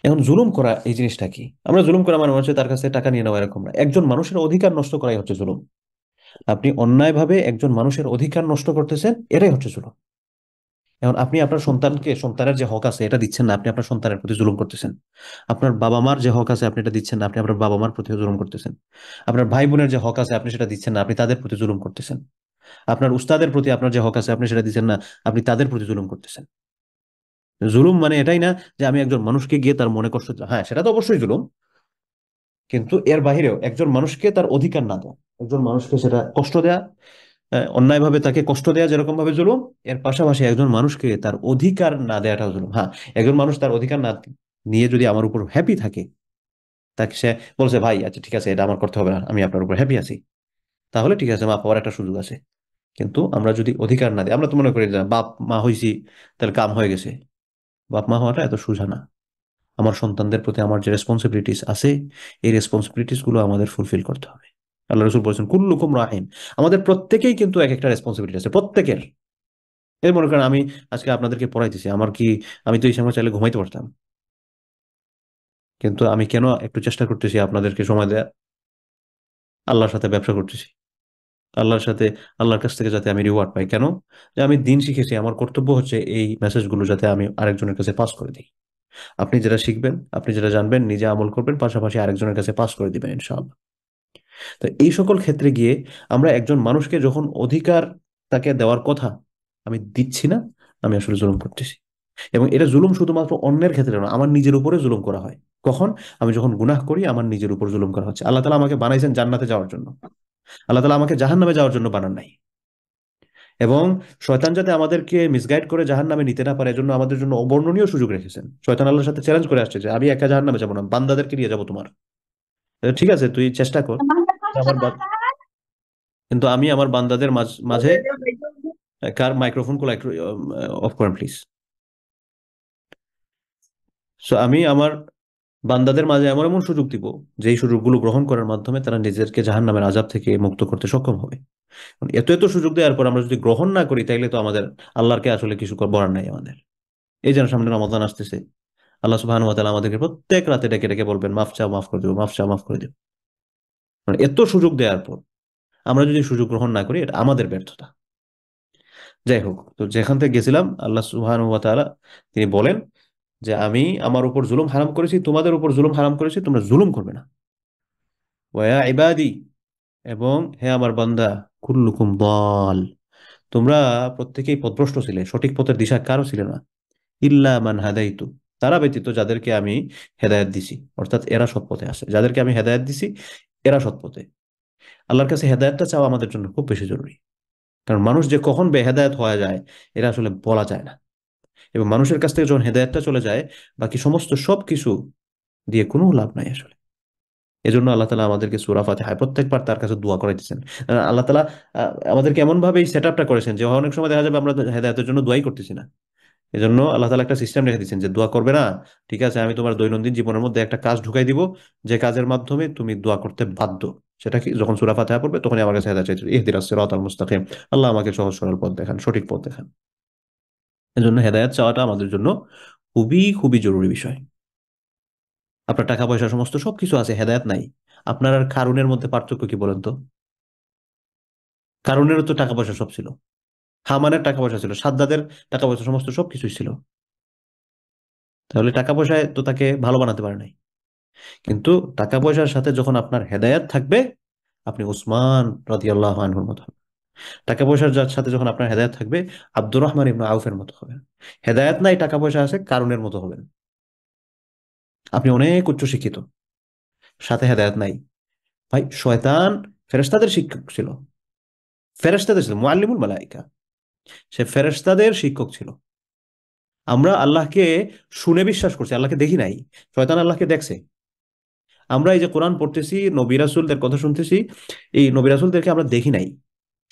এখন জুলুম করা এই জিনিসটা কি? আমরা জুলুম করা মানে হচ্ছে তার কাছে টাকা নিয়ে নেওয়া এরকম না, একজন মানুষের অধিকার নষ্ট করাই হচ্ছে জুলুম। আপনি অন্যায়ভাবে একজন মানুষের অধিকার নষ্ট করতেছেন, এটাই হচ্ছে জুলুম। এখন আপনি আপনার সন্তানকে, সন্তানের যে হক আছে এটা দিচ্ছেন না, আপনি আপনার সন্তানের প্রতি জুলুম করতেছেন। আপনার বাবা মার যে হক আছে আপনি এটা দিচ্ছেন না, আপনি আপনার বাবা মার প্রতি জুলুম করতেছেন। আপনার ভাই বোনের যে হক আছে আপনি সেটা দিচ্ছেন না, আপনি তাদের প্রতি জুলুম করতেছেন। আপনার উস্তাদের প্রতি আপনার যে হক আছে আপনি সেটা দিচ্ছেন না, আপনি তাদের প্রতি জুলুম করতেছেন। জুলুম মানে এটাই না যে আমি একজন মানুষকে গিয়ে তার মনে কষ্ট, হ্যাঁ সেটা তো অবশ্যই জুলুম, কিন্তু এর বাহিরেও একজন মানুষকে তার অধিকার না দেওয়া, একজন মানুষকে সেটা কষ্ট দেয়া, অন্যায়ভাবে তাকে কষ্ট দেয়া যেরকম ভাবে জুলুম, এর পাশাপাশি একজন মানুষকে তার অধিকার না দেওয়াটাও জুলুম। হ্যাঁ, একজন মানুষ তার অধিকার না নিয়ে যদি আমার উপর হ্যাপি থাকে, তাকে সে বলছে ভাই আচ্ছা ঠিক আছে এটা আমার করতে হবে না, আমি আপনার উপর হ্যাপি আছি, তাহলে ঠিক আছে, মাফ পাওয়ার একটা সুযোগ আছে। কিন্তু আমরা যদি অধিকার না দিই, আমরা তো মনে করি যে বাপ মা হইছি তাহলে কাম হয়ে গেছে। বাপ মা হওয়াটা এত সোজা না। আমার সন্তানদের প্রতি আমার যে রেসপন্সিবিলিটিস আছে, এই রেসপন্সিবিলিটিস গুলো আমাদের ফুলফিল করতে হবে। আল্লাহ রসুল বলেছেন, কুল্লুকুম রাহিন, আমাদের প্রত্যেকেই কিন্তু এক একটা রেসপন্সিবিলিটি আছে, প্রত্যেকের। এই মনে করেন আমি আজকে আপনাদেরকে পড়াইতেছি, আমার কি, আমি তো এই সময় চাইলে ঘুমাইতে পারতাম, কিন্তু আমি কেন একটু চেষ্টা করতেছি আপনাদেরকে সময় দেয়া? আল্লাহর সাথে ব্যবসা করতেছি, আল্লাহর সাথে, আল্লাহর কাছ থেকে যাতে আমি রিওয়ার্ড পাই। কেন? যে আমি দিন শিখেছি, আমার কর্তব্য হচ্ছে এই মেসেজগুলো যাতে আমি আরেকজনের কাছে পাস করে দিই। আপনি যেটা শিখবেন, আপনি যেটা জানবেন, নিজে আমল করবেন, পাশাপাশি আরেকজনের কাছে পাস করে দিবেন ইনশাআল্লাহ। তো এই সকল ক্ষেত্রে গিয়ে আমরা একজন মানুষকে যখন অধিকার তাকে দেওয়ার কথা আমি দিচ্ছি না, আমি আসলে জুলুম করতেছি। এবং এটা জুলুম শুধুমাত্র অন্যের ক্ষেত্রে না, আমার নিজের উপরে জুলুম করা হয়। কখন? আমি যখন গুনাহ করি, আমার নিজের উপর জুলুম করা হচ্ছে। আল্লাহ তাআলা আমাকে বানাইছেন জান্নাতে যাওয়ার জন্য, আল্লাহ তাআলা আমাকে জাহান্নামে যাওয়ার জন্য বানান নাই। এবং শয়তান যাতে আমাদেরকে মিসগাইড করে জাহান্নামে নিতে না পারে, এজন্য আমাদের জন্য অবর্ণনীয় সুযোগ রেখেছেন। শয়তান আল্লাহর সাথে চ্যালেঞ্জ করে আসছে যে আমি একা জাহান্নামে যাবো না, বান্দাদেরকে নিয়ে যাবো তোমার। ঠিক আছে, তুই চেষ্টা কর। আমার কিন্তু আমি আমার বান্দাদের মাঝে, কার মাইক্রোফোন গুলো একটু অফ করেন প্লিজ। সো আমি আমার বান্দাদের মাঝে এমন এমন সুযোগ দিব, যেই সুযোগগুলো গ্রহণ করার মাধ্যমে তারা নিজেদেরকে জাহান্নামের আযাব থেকে মুক্ত করতে সক্ষম হবে। এত এত সুযোগ দেওয়ার পর আমরা যদি গ্রহণ না করি, তাইলে তো আমাদের আল্লাহরকে আসলে কিছু বলার নাই আমাদের। এই যেন সামনে রমাদান আসতেছে, আল্লাহ সুবহানাহু ওয়া তাআলা আমাদেরকে প্রত্যেক রাতে ডেকে ডেকে বলবেন, মাফ চাও, মাফ করে দেবো, মাফ চাও, মাফ করে দেবো। মানে এত সুযোগ দেওয়ার পর আমরা যদি সুযোগ গ্রহণ না করি, এটা আমাদের ব্যর্থতা। যাই হোক, তো যেখান থেকে গেছিলাম, আল্লাহ সুবহানাহু ওয়া তাআলা তিনি বলেন যে আমি আমার উপর জুলুম হারাম করেছি, তোমাদের উপর জুলুম হারাম করেছি, তোমরা জুলুম করবে না। ওয়া ইবাদি, এবং হে আমার বান্দা, কুল্লুকুম দাল, তোমরা প্রত্যেকেই পথভ্রষ্ট ছিলে, সঠিক পথের দিশা কারো ছিল না। ইল্লা মান হাদাইতু, তারা ব্যতীত যাদেরকে আমি হেদায়েত দিছি, অর্থাৎ এরা সৎ পথে আছে, যাদেরকে আমি হেদায়েত দিছি এরা সৎ পথে। আল্লাহর কাছে হেদায়েতটা চাওয়া আমাদের জন্য খুব বেশি জরুরি। কারণ মানুষ যে কখন বেহেদায়েত হয়ে যায় এটা আসলে বলা যায় না। এবং মানুষের কাছ থেকে যখন হেদায়েতটা চলে যায়, বাকি সমস্ত সবকিছু দিয়ে কোনো লাভ নাই আসলে। এজন্য আল্লাহ তালা আমাদেরকে সূরা ফাতিহায় প্রত্যেকবার তার কাছে দোয়া করাইতেছেন। আল্লাহ তালা আমাদেরকে এমন ভাবে এই সেট আপটা করেছেন যে অনেক সময় দেখা যাবে আমরা হেদায়েতের জন্য দোয়াই করতেছি না। এজন্য আল্লাহ তালা একটা সিস্টেম রেখে দিচ্ছেন যে দোয়া করবে না, ঠিক আছে, আমি তোমার দৈনন্দিন জীবনের মধ্যে একটা কাজ ঢুকাই দিব, যে কাজের মাধ্যমে তুমি দোয়া করতে বাধ্য। সেটা কি? যখন সূরা ফাতিহা পড়বে তখনই আমার কাছে হেদায়েত চাইতে, ইহদিনাস সিরাতাল মুস্তাকিম, আল্লাহ আমাকে সহজ সরল পথ দেখান, সঠিক পথ দেখান। এজন্য হেদায়েত চাওয়াটা আমাদের জন্য খুবই খুবই জরুরি বিষয়। আপনার টাকা পয়সা সমস্ত সবকিছু আছে, হেদায়েত নাই, আপনার আর কারুনের মধ্যে পার্থক্য কি বলেন তো? কারণেরও তো টাকা পয়সা সব ছিল, হামানের টাকা পয়সা ছিল, সাদ্দাদের টাকা পয়সা, সমস্ত সবকিছুই ছিল। তাহলে টাকা পয়সায় তো তাকে ভালো বানাতে পারে নাই। কিন্তু টাকা পয়সার সাথে যখন আপনার হেদায়েত থাকবে, আপনি উসমান রাদিয়াল্লাহু আনহুর মতো হবেন। টাকা পয়সার সাথে যখন আপনার হেদায়েত থাকবে, আব্দুর রহমান ইবনে আউফের মতো হবেন। হেদায়েত নাই, টাকা পয়সা আছে, কারুনের মতো হবেন। আপনি অনেক উচ্চ শিক্ষিত, সাথে হেদায়েত নাই। ভাই শয়তান ফেরেশতাদের শিক্ষক ছিল, ফেরেশতাদের ছিল মুআল্লিমুল মালাইকা, সে ফেরেশতাদের শিক্ষক ছিল। আমরা আল্লাহকে শুনে বিশ্বাস করছি, আল্লাহকে দেখি নাই। শয়তান আল্লাহকে দেখছে। আমরা এই যে কোরআন পড়তেছি, নবী রাসূলদের কথা শুনতেছি, এই নবী রাসূলদেরকে আমরা দেখি নাই,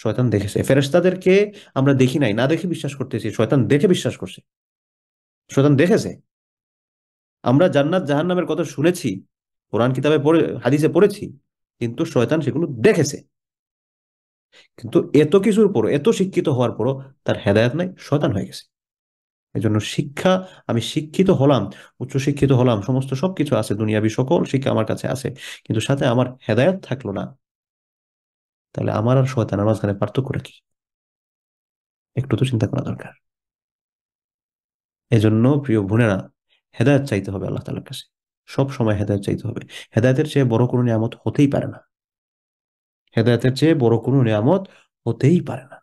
শয়তান দেখেছে। ফেরেশতাদেরকে আমরা দেখি নাই, না দেখে বিশ্বাস করতেছি, শয়তান দেখে বিশ্বাস করছে, শয়তান দেখেছে। আমরা জান্নাত জাহান্নামের কথা শুনেছি, কোরআন কিতাবে পড়ে, হাদিসে পড়েছি, কিন্তু শয়তান সেগুলো দেখেছে। কিন্তু এত কিছুর পরও, এত শিক্ষিত হওয়ার পরও তার হেদায়েত নাই, শয়তান হয়ে গেছে। এই জন্য শিক্ষা, আমি শিক্ষিত হলাম, উচ্চ শিক্ষিত হলাম, সমস্ত সবকিছু আছে, দুনিয়াবি সকল শিক্ষা আমার কাছে আছে, কিন্তু সাথে আমার হেদায়েত থাকলো না, তাহলে আমার আর শয়তানের মাঝখানে পার্থক্যটা কি? একটু তো চিন্তা করা দরকার। এজন্য প্রিয় বোনেরা, হেদায়েত চাইতে হবে আল্লাহ তাআলার কাছে, সব সময় হেদায়েত চাইতে হবে। হেদায়েতের চেয়ে বড় কোনো নিয়ামত হতেই পারে না, হেদায়েতের চেয়ে বড় কোনো নিয়ামত হতেই পারে না।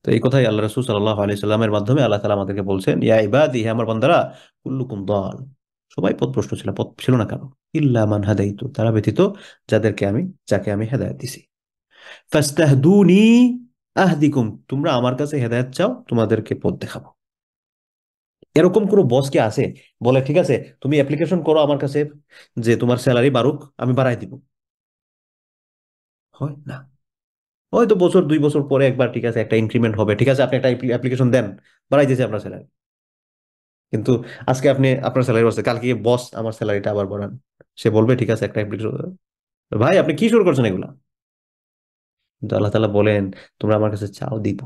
তো এই কথাই আল্লাহ রাসূল সাল্লাল্লাহু আলাইহি সাল্লামের মাধ্যমে আল্লাহ তাআলা আমাদেরকে বলছেন, ইয়া ইবাদি, হে আমার বান্দারা, কুল্লুকুম দাল, সবাই পথভ্রষ্ট ছিল, পথ ছিল না কারো, ইল্লা মান হাদাইতু, তারা ব্যতীত যাকে আমি হেদায়েত দিছি। ফাস্তাহদুনি আহদিকুম, তোমরা আমার কাছে হেদায়েত চাও, তোমাদেরকে পথ দেখাবো। এরকম কোনো বস কি আছে বলে ঠিক আছে তুমি অ্যাপ্লিকেশন করো আমার কাছে যে তোমার স্যালারি বাড়ুক, আমি বাড়াই দিব? হয় না। হয়তো বছর 2 বছর পরে একবার ঠিক আছে একটা ইনক্রিমেন্ট হবে, ঠিক আছে আপনি একটা অ্যাপ্লিকেশন দেন, বাড়াই দিয়েছে আপনার স্যালারি। কিন্তু আজকে আপনি আপনার স্যালারি বাড়ছে, কালকে বস আমার স্যালারিটা আবার বাড়ান, সে বলবে ঠিক আছে একটা অ্যাপ্লিকেশন। ভাই আপনি কি শুরু করছেন এগুলা? কিন্তু আল্লাহ তাআলা বলেন, তোমরা আমার কাছে চাও, দিব,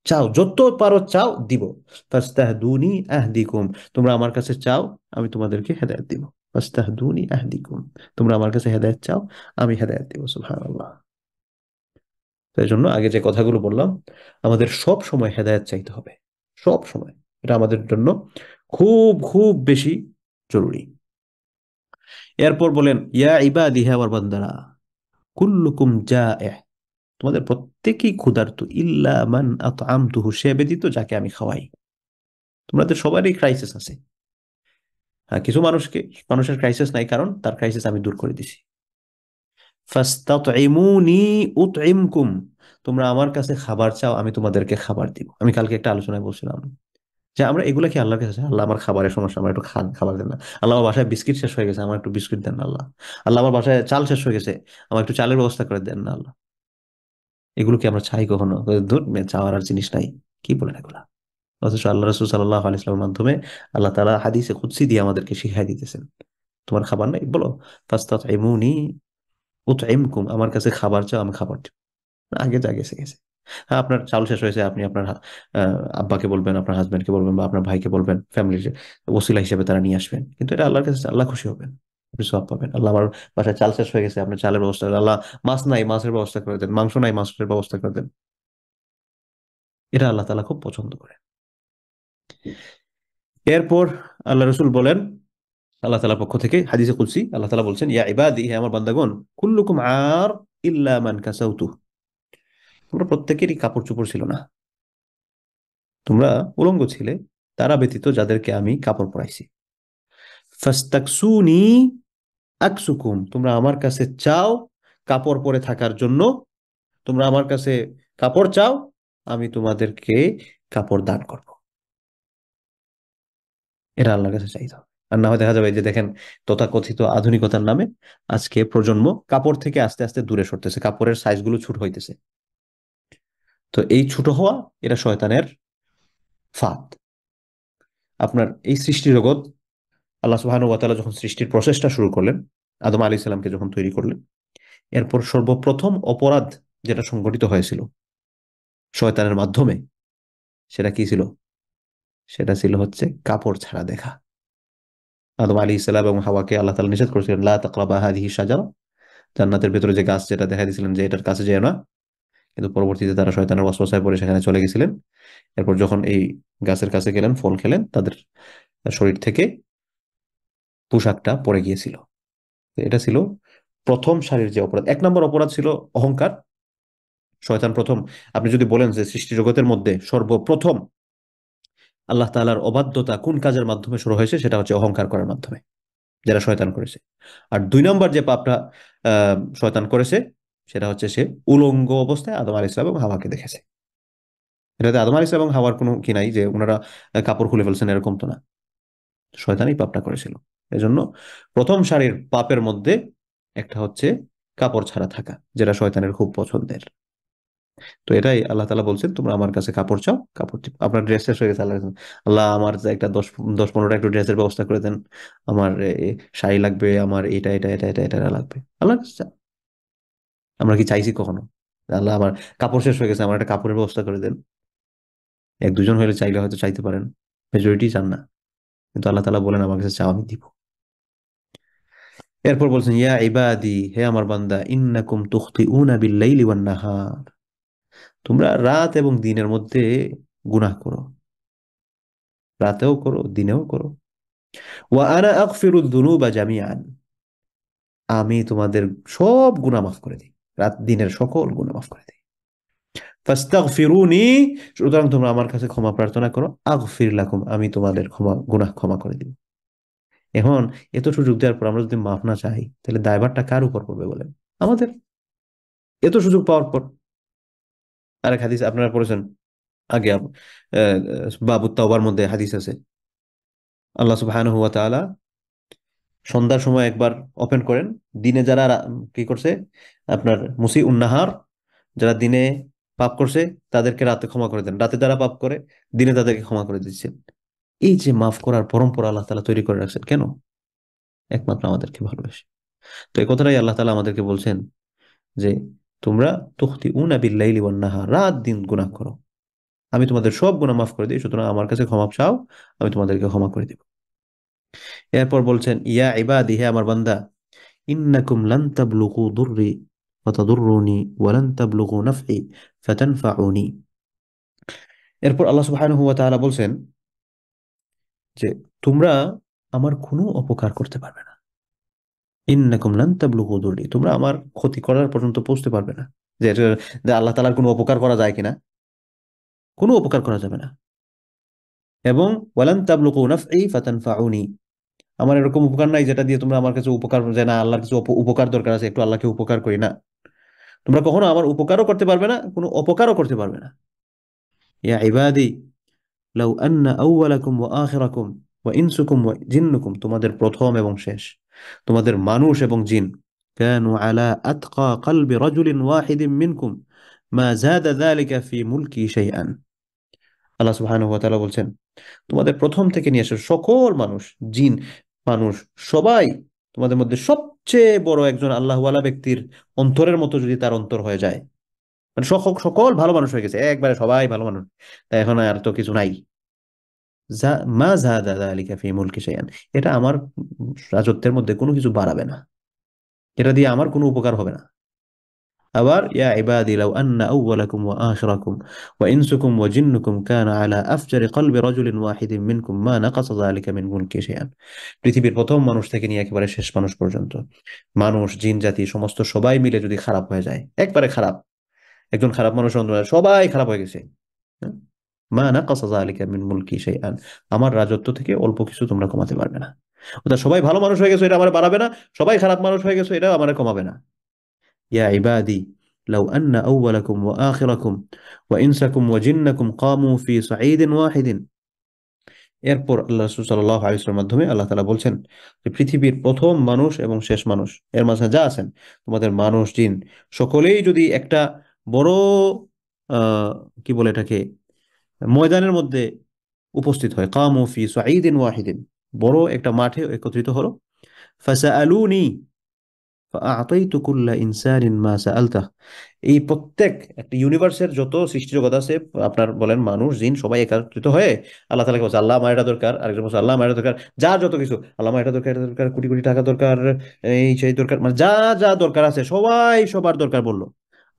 চাও যত পারো চাও, দিব। ফাস্তাহদুনি আহদিকুম, তোমরা আমার কাছে চাও, আমি তোমাদেরকে হেদায়েত দিব। ফাস্তাহদুনি আহদিকুম, তোমরা আমার কাছে হেদায়েত চাও, আমি হেদায়েত দিব। সুবহানাল্লাহ। তো এই জন্য আগে যে কথাগুলো বললাম, আমাদের সব সময় হেদায়েত চাইতে হবে, সব সময়। এটা আমাদের জন্য খুব খুব বেশি জরুরি। এরপর বলেন, ইয়া ইবাদি, হে আমার বান্দারা, কুল্লুকুম জায়ে, তোমাদের প্রত্যেকেই ক্ষুধার্ত, ইল্লা মান আতআমতুহু, সে ব্যতীত যাকে আমি খাওয়াই। তোমাদের সবারই ক্রাইসিস আছে। হ্যাঁ, কিছু মানুষের ক্রাইসিস নাই, কারণ তার ক্রাইসিস আমি দূর করে দিছি। ফাস্তাতইমুনি উতইমকুম, তোমরা আমার কাছে খাবার চাও, আমি তোমাদেরকে খাবার দিব। আমি কালকে একটা আলোচনায় বলছিলাম যে আমরা এগুলা কি আল্লাহর কাছে চাই? আল্লাহ আমার খাবারের সমস্যা, আমার একটু খাবার দেন না। আল্লাহ আমার বাসায় বিস্কিট শেষ হয়ে গেছে, আমার একটু বিস্কিট দেন না আল্লাহ। আল্লাহ আমার বাসায় চাল শেষ হয়ে গেছে, আমার একটু চালের ব্যবস্থা করে দেন না আল্লাহ। এগুলো কি আমরা চাই কখনো? ধুর, চাওয়ার আর জিনিস নাই, কি বলেন এগুলা? অথচ আল্লাহ রাসূল সাল্লাল্লাহু আলাইহি ওয়াসাল্লামের মাধ্যমে আল্লাহ তাআলা হাদিসে কুদসি দিয়ে আমাদেরকে শিখাই দিতেছেন, তোমার খাবার নাই, বলো ফাস্তাতইমুনি উতইমকুম, আমার কাছে খাবার চাও, আমি খাবার দিব। আগে যা গেছে গেছে। হ্যাঁ, আপনার চাল শেষ হয়েছে, আপনি আপনার আব্বাকে বলবেন, আপনার হাজবেন্ডকে বলবেন, বা আপনার ভাইকে বলবেন, ফ্যামিলির ওসিলা হিসেবে তারা নিয়ে আসবেন, কিন্তু এটা আল্লাহর কাছে আল্লাহ খুশি হবেন, আপনি সওয়াব পাবেন। আল্লাহ আমার বাসায় চাল শেষ হয়ে গেছে, আপনার চালের ব্যবস্থা করেন। আল্লাহ মাছ নাই, মাছের ব্যবস্থা করে দেন, মাংস নাই, মাংসের ব্যবস্থা করে দেন। এটা আল্লাহ তাআলা খুব পছন্দ করে। এরপর আল্লাহ রসুল বলেন, আল্লাহ তাআলার পক্ষ থেকে হাদিসে কুদসি আল্লাহ তাআলা বলছেন, ইয়া ইবাদি, হে আমার বান্দাগণ, কুল্লুকুম আর ইল্লা মান কাসাউতু, তোমরা প্রত্যেকেরই কাপড় চোপড় ছিল না, তোমরা উলঙ্গ ছিলে, তারা ব্যতীত যাদেরকে আমি কাপড় পরাইছি। ফাস্তাকসুনি আকসুকুম, তোমরা আমার কাছে চাও কাপড় পরে থাকার জন্য, তোমরা আমার কাছে কাপড় চাও, আমি তোমাদেরকে কাপড় দান করব। এটা আল্লাহর কাছে চাইতে হবে। আর না হয় দেখা যাবে, এই যে দেখেন, তথাকথিত আধুনিকতার নামে আজকে প্রজন্ম কাপড় থেকে আস্তে আস্তে দূরে সরতেছে, কাপড়ের সাইজগুলো ছোট হইতেছে। তো এই ছোট হওয়া, এটা শয়তানের ফাঁদ। আপনার এই সৃষ্টি জগৎ, আল্লাহ সুবহানাহু ওয়া তাআলা যখন সৃষ্টির প্রসেসটা শুরু করলেন, আদম আলাইহিস সালামকে যখন তৈরি করলেন, এরপর সর্বপ্রথম অপরাধ যেটা সংঘটিত হয়েছিল শয়তানের মাধ্যমে, সেটা কি ছিল? সেটা ছিল হচ্ছে কাপড় ছাড়া দেখা। আদম আলাইহিস সালাম এবং হাওয়াকে আল্লাহ তাআলা নিষেধ করেছিলেন, লা তাকরাবা হাযিহি শাজারা, জান্নাতের ভেতরে যে গাছ যেটা দেখা দিয়েছিলেন যে এটার কাছে যেও না, কিন্তু পরবর্তীতে তারা শয়তানের ওয়াসওয়াসায় পড়ে সেখানে চলে গেছিলেন। এরপর যখন এই গাছের কাছে গেলেন, ফল খেলেন, তাদের শরীর থেকে পোশাকটা পড়ে গিয়েছিল। তো এটা ছিল প্রথম সারির যে অপরাধ। 1 নম্বর অপরাধ ছিল অহংকার। শয়তান প্রথম, আপনি যদি বলেন যে সৃষ্টি জগতের মধ্যে সর্বপ্রথম আল্লাহ তাআলার অবাধ্যতা কোন কাজের মাধ্যমে শুরু হয়েছে, সেটা হচ্ছে অহংকার করার মাধ্যমে, যেটা শয়তান করেছে। আর 2 নম্বর যে পাপটা শয়তান করেছে, সেটা হচ্ছে সে উলঙ্গ অবস্থায় আদম আলাইহিস সালাম এবং হাওয়াকে দেখেছে। এটাতে আদম আলাইহিস সালাম এবং হাওয়ার কোনো কি নাই যে ওনারা কাপড় খুলে ফেলছেন, এরকম তো না। শয়তানই পাপটা করেছিল। এজন্য প্রথম সারির পাপের মধ্যে একটা হচ্ছে কাপড় ছাড়া থাকা, যেটা শয়তানের খুব পছন্দের। তো এটাই আল্লাহ তাআলা বলছেন, তোমরা আমার কাছে কাপড় চাও, কাপড় দিব। আপনার ড্রেস শেষ হয়ে গেছে, আল্লাহ বলছেন, আল্লাহ আমার যে একটা 10-15টা একটু ড্রেসের ব্যবস্থা করে দেন, আমার শাড়ি লাগবে, আমার এটা এটা এটা এটা এটা লাগবে। আল্লাহর কাছে চাও। আমরা কি চাইছি কখনো আল্লাহ আমার কাপড় শেষ হয়ে গেছে, আমার একটা কাপড়ের ব্যবস্থা করে দেন? 1-2 জন হলে চাইলে হয়তো চাইতে পারেন, মেজরিটি চান না। কিন্তু আল্লাহ তাআলা বলেন, আমার কাছে চাও, আমি দিব। এরপর বলছেন, ইয়া ইবাদি, হে আমার বান্দা, ইন্নাকুম তুখতিউনা বিল-লাইলি ওয়ান-নাহার, তোমরা রাত এবং দিনের মধ্যে গুনাহ করো, রাতেও করো, দিনেও করো। ওয়া আনা আগফিরুয-যুনুবা জামিআন, আমি তোমাদের সব গুনাহ মাফ করে দিই, রাত দিনের সকল গুনাহ মাফ করে দিই। ফাস্তাগফিরুনি, সুতরাং তোমরা আমার কাছে ক্ষমা প্রার্থনা করো, আগফির লাকুম, আমি তোমাদের গুনাহ ক্ষমা করে দিব। এখন এত সুযোগ দেওয়ার পর আমরা যদি মাফ না চাই, তাহলে দায়ভারটা কার উপর পড়বে বলেন? আমাদের। এত সুযোগ পাওয়ার পর। আরেক হাদিস আপনারা পড়েছেন আগে, বাবু তাওবার মধ্যে হাদিস আছে, আল্লাহ সুবহানাহু ওয়া তাআলা সন্ধ্যার সময় একবার ওপেন করেন, দিনে যারা কি করছে, আপনার মুসিউন নাহার, যারা দিনে পাপ করছে তাদেরকে রাতে ক্ষমা করে দেন, রাতে যারা পাপ করে দিনে তাদেরকে ক্ষমা করে দিচ্ছেন। এই যে মাফ করার পরম্পরা আল্লাহ তাআলা তৈরি করে রাখছেন, কেন? একমাত্র আমাদেরকে ভালোবাসে। তো এই কথাটাই আল্লাহ তাআলা আমাদেরকে বলছেন যে তোমরা তুখতিউনা বিল-লাইলি ওয়ান-নাহার, রাত দিন গুনাহ করো, আমি তোমাদের সব গুনাহ মাফ করে দিই, সুতরাং আমার কাছে ক্ষমা চাও, আমি তোমাদেরকে ক্ষমা করে দিব। এরপর বলছেন, ইয়া ইবাদি, হে আমার বান্দা, ইন্নাকুম লান তাবলুগু দুররি ওয়া তাদুররুনি ওয়া লান তাবলুগু নাফঈ ফাতানফাউনি। এরপর আল্লাহ সুবহানাহু ওয়া তাআলা বলছেন যে তোমরা আমার কোনো অপকার করতে পারবে না। ইন্নাকুম লান তাবলুগু দুররি, তোমরা আমার ক্ষতি করার পর্যন্ত পৌঁছতে পারবে না। যে আল্লাহ তাআলার কোনো উপকার করা যায় কিনা? কোনো উপকার করা যাবে না। এবং ওয়ালান তাবলুগু নাফঈ ফাতানফাউনি, আমার এরকম উপকার নাই যেটা দিয়ে তোমরা আমার কাছে উপকার, যে না আল্লাহর কিছু উপকার দরকার আছে, একটু আল্লাহকে উপকার করি না। তোমরা কখনো আমার উপকারও করতে পারবে না, কোনো অপকারও করতে পারবে না। ইয়া ইবাদি লাউ আন্না আউওয়ালাকুম ওয়া আখিরাকুম ওয়া ইনসুকুম ওয়া জিন্নুকুম, তোমাদের প্রথম এবং শেষ, তোমাদের মানুষ এবং জিন, কানু আলা আতকা কলবি রাজুলিন ওয়াহিদিন মিনকুম মা যাদা যালিকা ফি মুলকি শাইআন। আল্লাহ সুবহানাহু ওয়া তাআলা বলছেন, তোমাদের প্রথম থেকে নিয়ে আসে সকল মানুষ, জিন, মানুষ, সবাই, তোমাদের মধ্যে সবচেয়ে বড় একজন আল্লাহওয়ালা ব্যক্তির অন্তরের মতো যদি তার অন্তর হয়ে যায়, মানে সকল সকল ভালো মানুষ হয়ে গেছে, একবারে সবাই ভালো মানুষ, তাই এখন আর তো কিছু নাই। মা যাদা যালিকা ফি মুলকি শাইআন, এটা আমার রাজত্বের মধ্যে কোনো কিছু বাড়াবে না, এটা দিয়ে আমার কোনো উপকার হবে না। আবার ইয়া ইবাদি লাউ আন্না আউওয়ালাকুম ওয়া আখিরাকুম ওয়া ইনসুকুম ওয়া জিন্নুকুম কানা আলা আফজারি কলবি রাজুলিন ওয়াহিদিন মিনকুম মা নাকাসা যালিকা মিন মুলকি শাইআন। পৃথিবীর প্রথম মানুষ থেকে নিয়ে একেবারে শেষ মানুষ পর্যন্ত, মানুষ, জিন জাতি সমস্ত সবাই মিলে যদি খারাপ হয়ে যায়, একবারে খারাপ, একজন খারাপ মানুষ সবাই খারাপ হয়ে গেছে, হ্যাঁ? মা নাকাসা যালিকা মিন মুলকি শাইআন, আমার রাজত্ব থেকে অল্প কিছু তোমরা কমাতে পারবে না। অর্থাৎ সবাই ভালো মানুষ হয়ে গেছে এটা আমার বাড়াবে না, সবাই খারাপ মানুষ হয়ে গেছে এটা আমার কমাবে না। ইয়া ইবাদি লাউ আন্না আউওয়ালাকুম ওয়া আখিরাকুম ওয়া ইনসাকুম ওয়া জিন্নাকুম কামু ফি সাঈদিন ওয়াহিদিন। এরপর আল্লাহ রাসূল সাল্লাল্লাহু আলাইহি ওয়াসাল্লামের মাধ্যমে আল্লাহ তাআলা বলছেন যে পৃথিবীর প্রথম মানুষ এবং শেষ মানুষ, এর মাঝে যা আছেন, তোমাদের মানুষ, জিন, সকলেই যদি একটা বড় আহ কি বলে এটাকে, ময়দানের মধ্যে উপস্থিত হয়, কামু ফি সাঈদিন ওয়াহিদিন, বড় একটা মাঠে একত্রিত হলো, ফাসাআলুনি, ফাআতাইতু কুল্লা ইনসানিন মা সাআলতাহ। এই প্রত্যেক একটা ইউনিভার্সের যত সৃষ্টি জগৎ আছে, আপনার বলেন মানুষ জিন সবাই একত্রিত হয়ে আল্লাহ তাআলাকে বলছে, আল্লাহ আমার এটা দরকার, আরেকজন বলছে আল্লাহ আমার এটা দরকার, যার যত কিছু, আল্লাহ আমার এটা দরকার, এটা দরকার, কোটি কোটি টাকা দরকার, এই সেই দরকার, মানে যা যা দরকার আছে সবাই সবার দরকার বললো।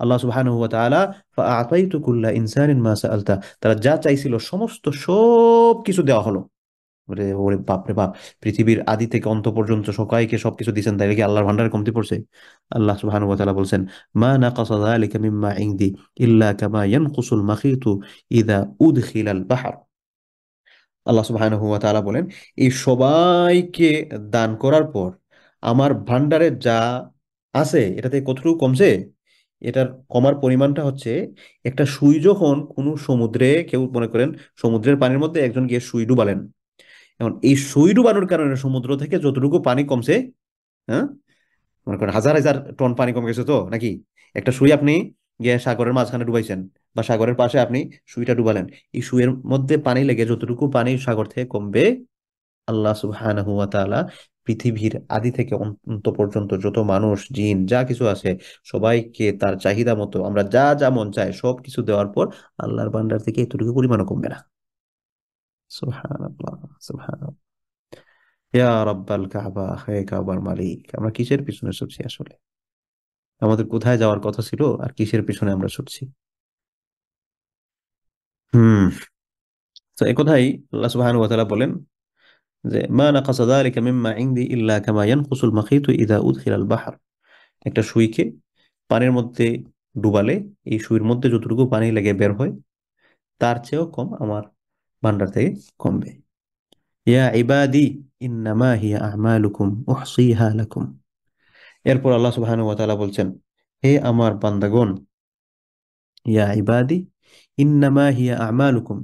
আল্লাহ সুবহানাহু ওয়া তাআলা ফাআতাইতু কুল্লা ইনসানিন মা সাআলতাহ, তারা যা চাইছিল সমস্ত সব কিছু দেওয়া হলো। ওরে ওরে বাপ রে বাপ, পৃথিবীর আদি থেকে অন্ত পর্যন্ত সবাইকে সবকিছু দিয়েছেন, তাইলে কি আল্লাহর ভান্ডারে কমতি পড়ছে? আল্লাহ সুবহানাহু ওয়া তাআলা বলছেন, মা নাকাসা যালিকা মিম্মা ইনদি ইল্লা কামা ইয়ানকুসুল মাখিতু ইযা উদখিলাল বাহর। আল্লাহ সুবহানাহু ওয়া তাআলা বলেন, এই সবাইকে দান করার পর আমার ভান্ডারে যা আছে এটাতে কতটুকু কমছে, এটার কমার পরিমাণটা হচ্ছে, একটা সুই যখন কোনো সমুদ্রে, কেউ মনে করেন সমুদ্রের পানির মধ্যে একজন গিয়ে সুই ডুবালেন, এখন এই সুই ডুবানোর কারণে সমুদ্র থেকে যতটুকু পানি কমছে, হ্যাঁ, মনে করেন হাজার হাজার টন পানি কমে গেছে তো নাকি, একটা সুই আপনি গিয়ে সাগরের মাঝখানে ডুবাইছেন বা সাগরের পাশে আপনি সুইটা ডুবালেন, এই সুইয়ের মধ্যে পানি লেগে যতটুকু পানি সাগর থেকে কমবে, আল্লাহ সুবহানাহু ওয়া তাআলা পৃথিবীর আদি থেকে অন্ত পর্যন্ত যত মানুষ জিন যা কিছু আছে সবাইকে তার চাহিদা মতো আমরা যা যা মন চায় সব কিছু দেওয়ার পর আল্লাহর ভান্ডার থেকে এতটুকু পরিমাণও কমবে না। সুবহানাল্লাহ, সুবহানাল্লাহ। ইয়া রাব্বাল কাবা, হে কাবার মালিক, আমরা কিসের পিছনে ছুটছি আসলে? আমাদের কোথায় যাওয়ার কথা ছিল আর কিসের পিছনে আমরা ছুটছি? হুম। তো এই কথাই আল্লাহ সুবহানাহু ওয়া তাআলা বলেন যে, মা নাকাসা যালিকা মিম্মা ইনদি ইল্লা কামা ইয়ানকুসুল মাখিতু ইযা উদখিলাল বাহর। একটা সুইকে পানির মধ্যে ডুবালে এই সুইয়ের মধ্যে যতটুকু পানি লেগে বের হয় তার চেয়েও কম আমার ভান্ডার থেকে কমবে। ইয়া ইবাদি ইন্নামা হিয়া আমালুকুম উহসিহা লাকুম। এরপর আল্লাহ সুবহানাহু ওয়া তাআলা বলছেন, হে আমার বান্দাগণ, ইয়া ইবাদি ইন্নামা হিয়া আমালুকুম,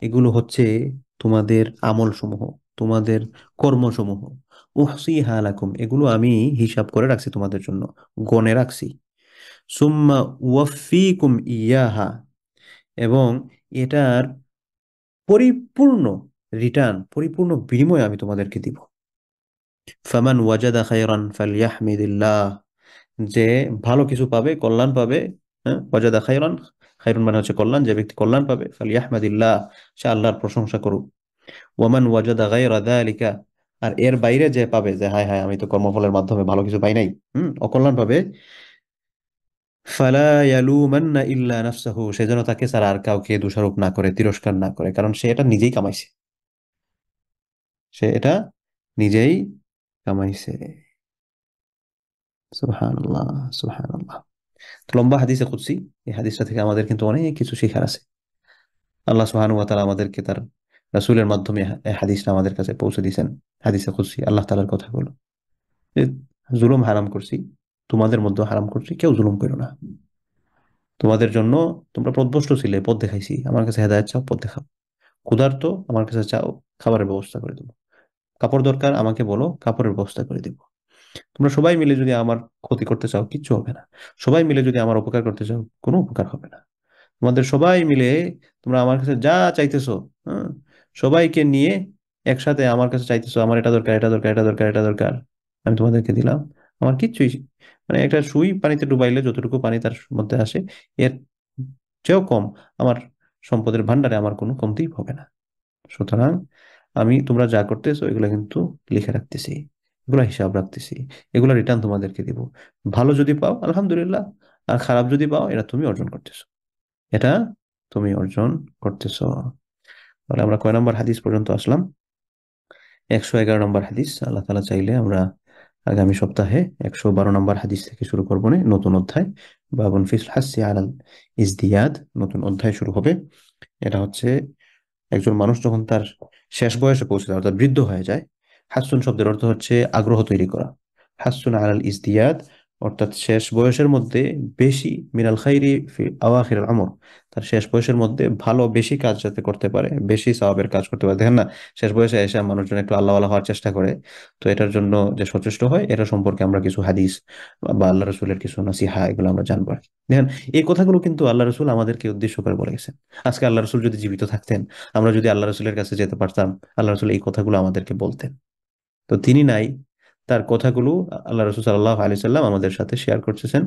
এগুলো হচ্ছে তোমাদের আমল সমূহ, তোমাদের কর্মসমূহ। উহসিহা লাকুম, এগুলো আমি হিসাব করে রাখছি তোমাদের জন্য, গণে রাখছি। সুম্মা ওয়াফিকুম ইয়াহা, এবং এটার পরিপূর্ণ রিটার্ন, পরিপূর্ণ বিনিময় আমি তোমাদেরকে দিব। ফামান ওয়াজাদা খায়রান ফালইহমিদিল্লাহ, যে ভালো কিছু পাবে, কল্যাণ পাবে, হ্যাঁ, ওয়াজাদা খায়রান, খায়রুন মানে হচ্ছে কল্যাণ, যে ব্যক্তি কল্যাণ পাবে, ফালইহমাদিল্লাহ, সে আল্লাহর প্রশংসা করুক। ওয়ামান ওয়াজাদা গায়রা যালিকা, আর এর বাইরে যে পাবে যে হায় হায় আমি তো কর্মফলের মাধ্যমে ভালো কিছু পাই নাই, অকল্যাণ পাবে, ফালা ইয়ালুমান্না ইল্লা নাফসাহু, সে যেন তাকে ছাড়া আর কাউকে দোষারোপ না করে, তিরস্কার না করে, কারণ সে এটা নিজেই কামাইছে, সে এটা নিজেই কামাইছে। সুবহানাল্লাহ, সুবহানাল্লাহ। তো লম্বা হাদিসে কুদসি, এই হাদিসটা থেকে আমাদের কিন্তু অনেক কিছু শেখার আছে। আল্লাহ সুবহানাহু ওয়া তাআলা আমাদেরকে তার রাসূলের মাধ্যমে এই হাদিসটা আমাদের কাছে পৌঁছে দিয়েছেন। হাদিসে কুদসি আল্লাহ তাআলার কথাগুলো, যে জুলুম হারাম করছি, তোমাদের মধ্যে হারাম করছি, কেউ জুলুম করো না। তোমাদের জন্য, তোমরা পথভ্রষ্ট ছিলে, পথ দেখাইছি, আমার কাছে হেদায়েত চাও, পথ দেখাও। ক্ষুধার্ত, আমার কাছে চাও, খাবারের ব্যবস্থা করে দেবো। কাপড় দরকার, আমাকে বলো, কাপড়ের ব্যবস্থা করে দেবো। তোমরা সবাই মিলে যদি আমার ক্ষতি করতে চাও, কিচ্ছু হবে না। সবাই মিলে যদি আমার উপকার করতে চাও, কোনো উপকার হবে না। তোমাদের সবাই মিলে তোমরা আমার কাছে যা চাইতেছো, হ্যাঁ, সবাইকে নিয়ে একসাথে আমার কাছে চাইতেছো, আমার এটা দরকার, এটা দরকার, এটা দরকার, এটা দরকার, আমি তোমাদেরকে দিলাম। আমার কিচ্ছুই, মানে একটা সুই পানিতে ডুবাইলে যতটুকু পানি তার মধ্যে আসে, এর চেয়েও কম আমার সম্পদের ভান্ডারে আমার কোনো কমতি হবে না। সুতরাং আমি তোমরা যা করতেছো এগুলো কিন্তু লিখে রাখতেছি, এগুলো হিসাব রাখতেছি, এগুলো রিটার্ন তোমাদেরকে দিব। ভালো যদি পাও আলহামদুলিল্লাহ, আর খারাপ যদি পাও এটা তুমি অর্জন করতেছো, এটা তুমি অর্জন করতেছো। তাহলে আমরা কয় নম্বর হাদিস পর্যন্ত আসলাম? 111 নম্বর হাদিস। আল্লাহ তাআলা চাইলে আমরা আগামী সপ্তাহে 112 নম্বর হাদিস থেকে শুরু করবো, নতুন অধ্যায়, বাবুন ফিল হাসি আলাল ইজদিয়াদ, নতুন অধ্যায় শুরু হবে। এটা হচ্ছে একজন মানুষ যখন তার শেষ বয়সে পৌঁছে যায়, অর্থাৎ বৃদ্ধ হয়ে যায়, হাসুন শব্দের অর্থ হচ্ছে আগ্রহ তৈরি করা। হাসুন আলাল ইজদিয়াদ, অর্থাৎ শেষ বয়সের মধ্যে বেশি, মিনাল খাইরি ফি আওয়াখির আমর, তার শেষ বয়সের মধ্যে ভালো বেশি কাজ যাতে করতে পারে, বেশি সওয়াবের কাজ করতে পারে। দেখেন না, শেষ বয়সে এসে মানুষজন একটু আল্লাহওয়ালা হওয়ার চেষ্টা করে, তো এটার জন্য যে সচেষ্ট হয়, এটা সম্পর্কে আমরা কিছু হাদিস বা আল্লাহ রসুলের কিছু নসিহা এগুলো আমরা জানবো। দেখেন, এই কথাগুলো কিন্তু আল্লাহ রসুল আমাদেরকে উদ্দেশ্য করে বলে গেছেন। আজকে আল্লাহ রসুল যদি জীবিত থাকতেন, আমরা যদি আল্লাহ রসুলের কাছে যেতে পারতাম, আল্লাহ রসুল এই কথাগুলো আমাদেরকে বলতেন। তো তিনি নাই, তার কথাগুলো আল্লাহ রাসূল সাল্লাল্লাহু আলাইহি সাল্লাম আমাদের সাথে শেয়ার করতেছেন।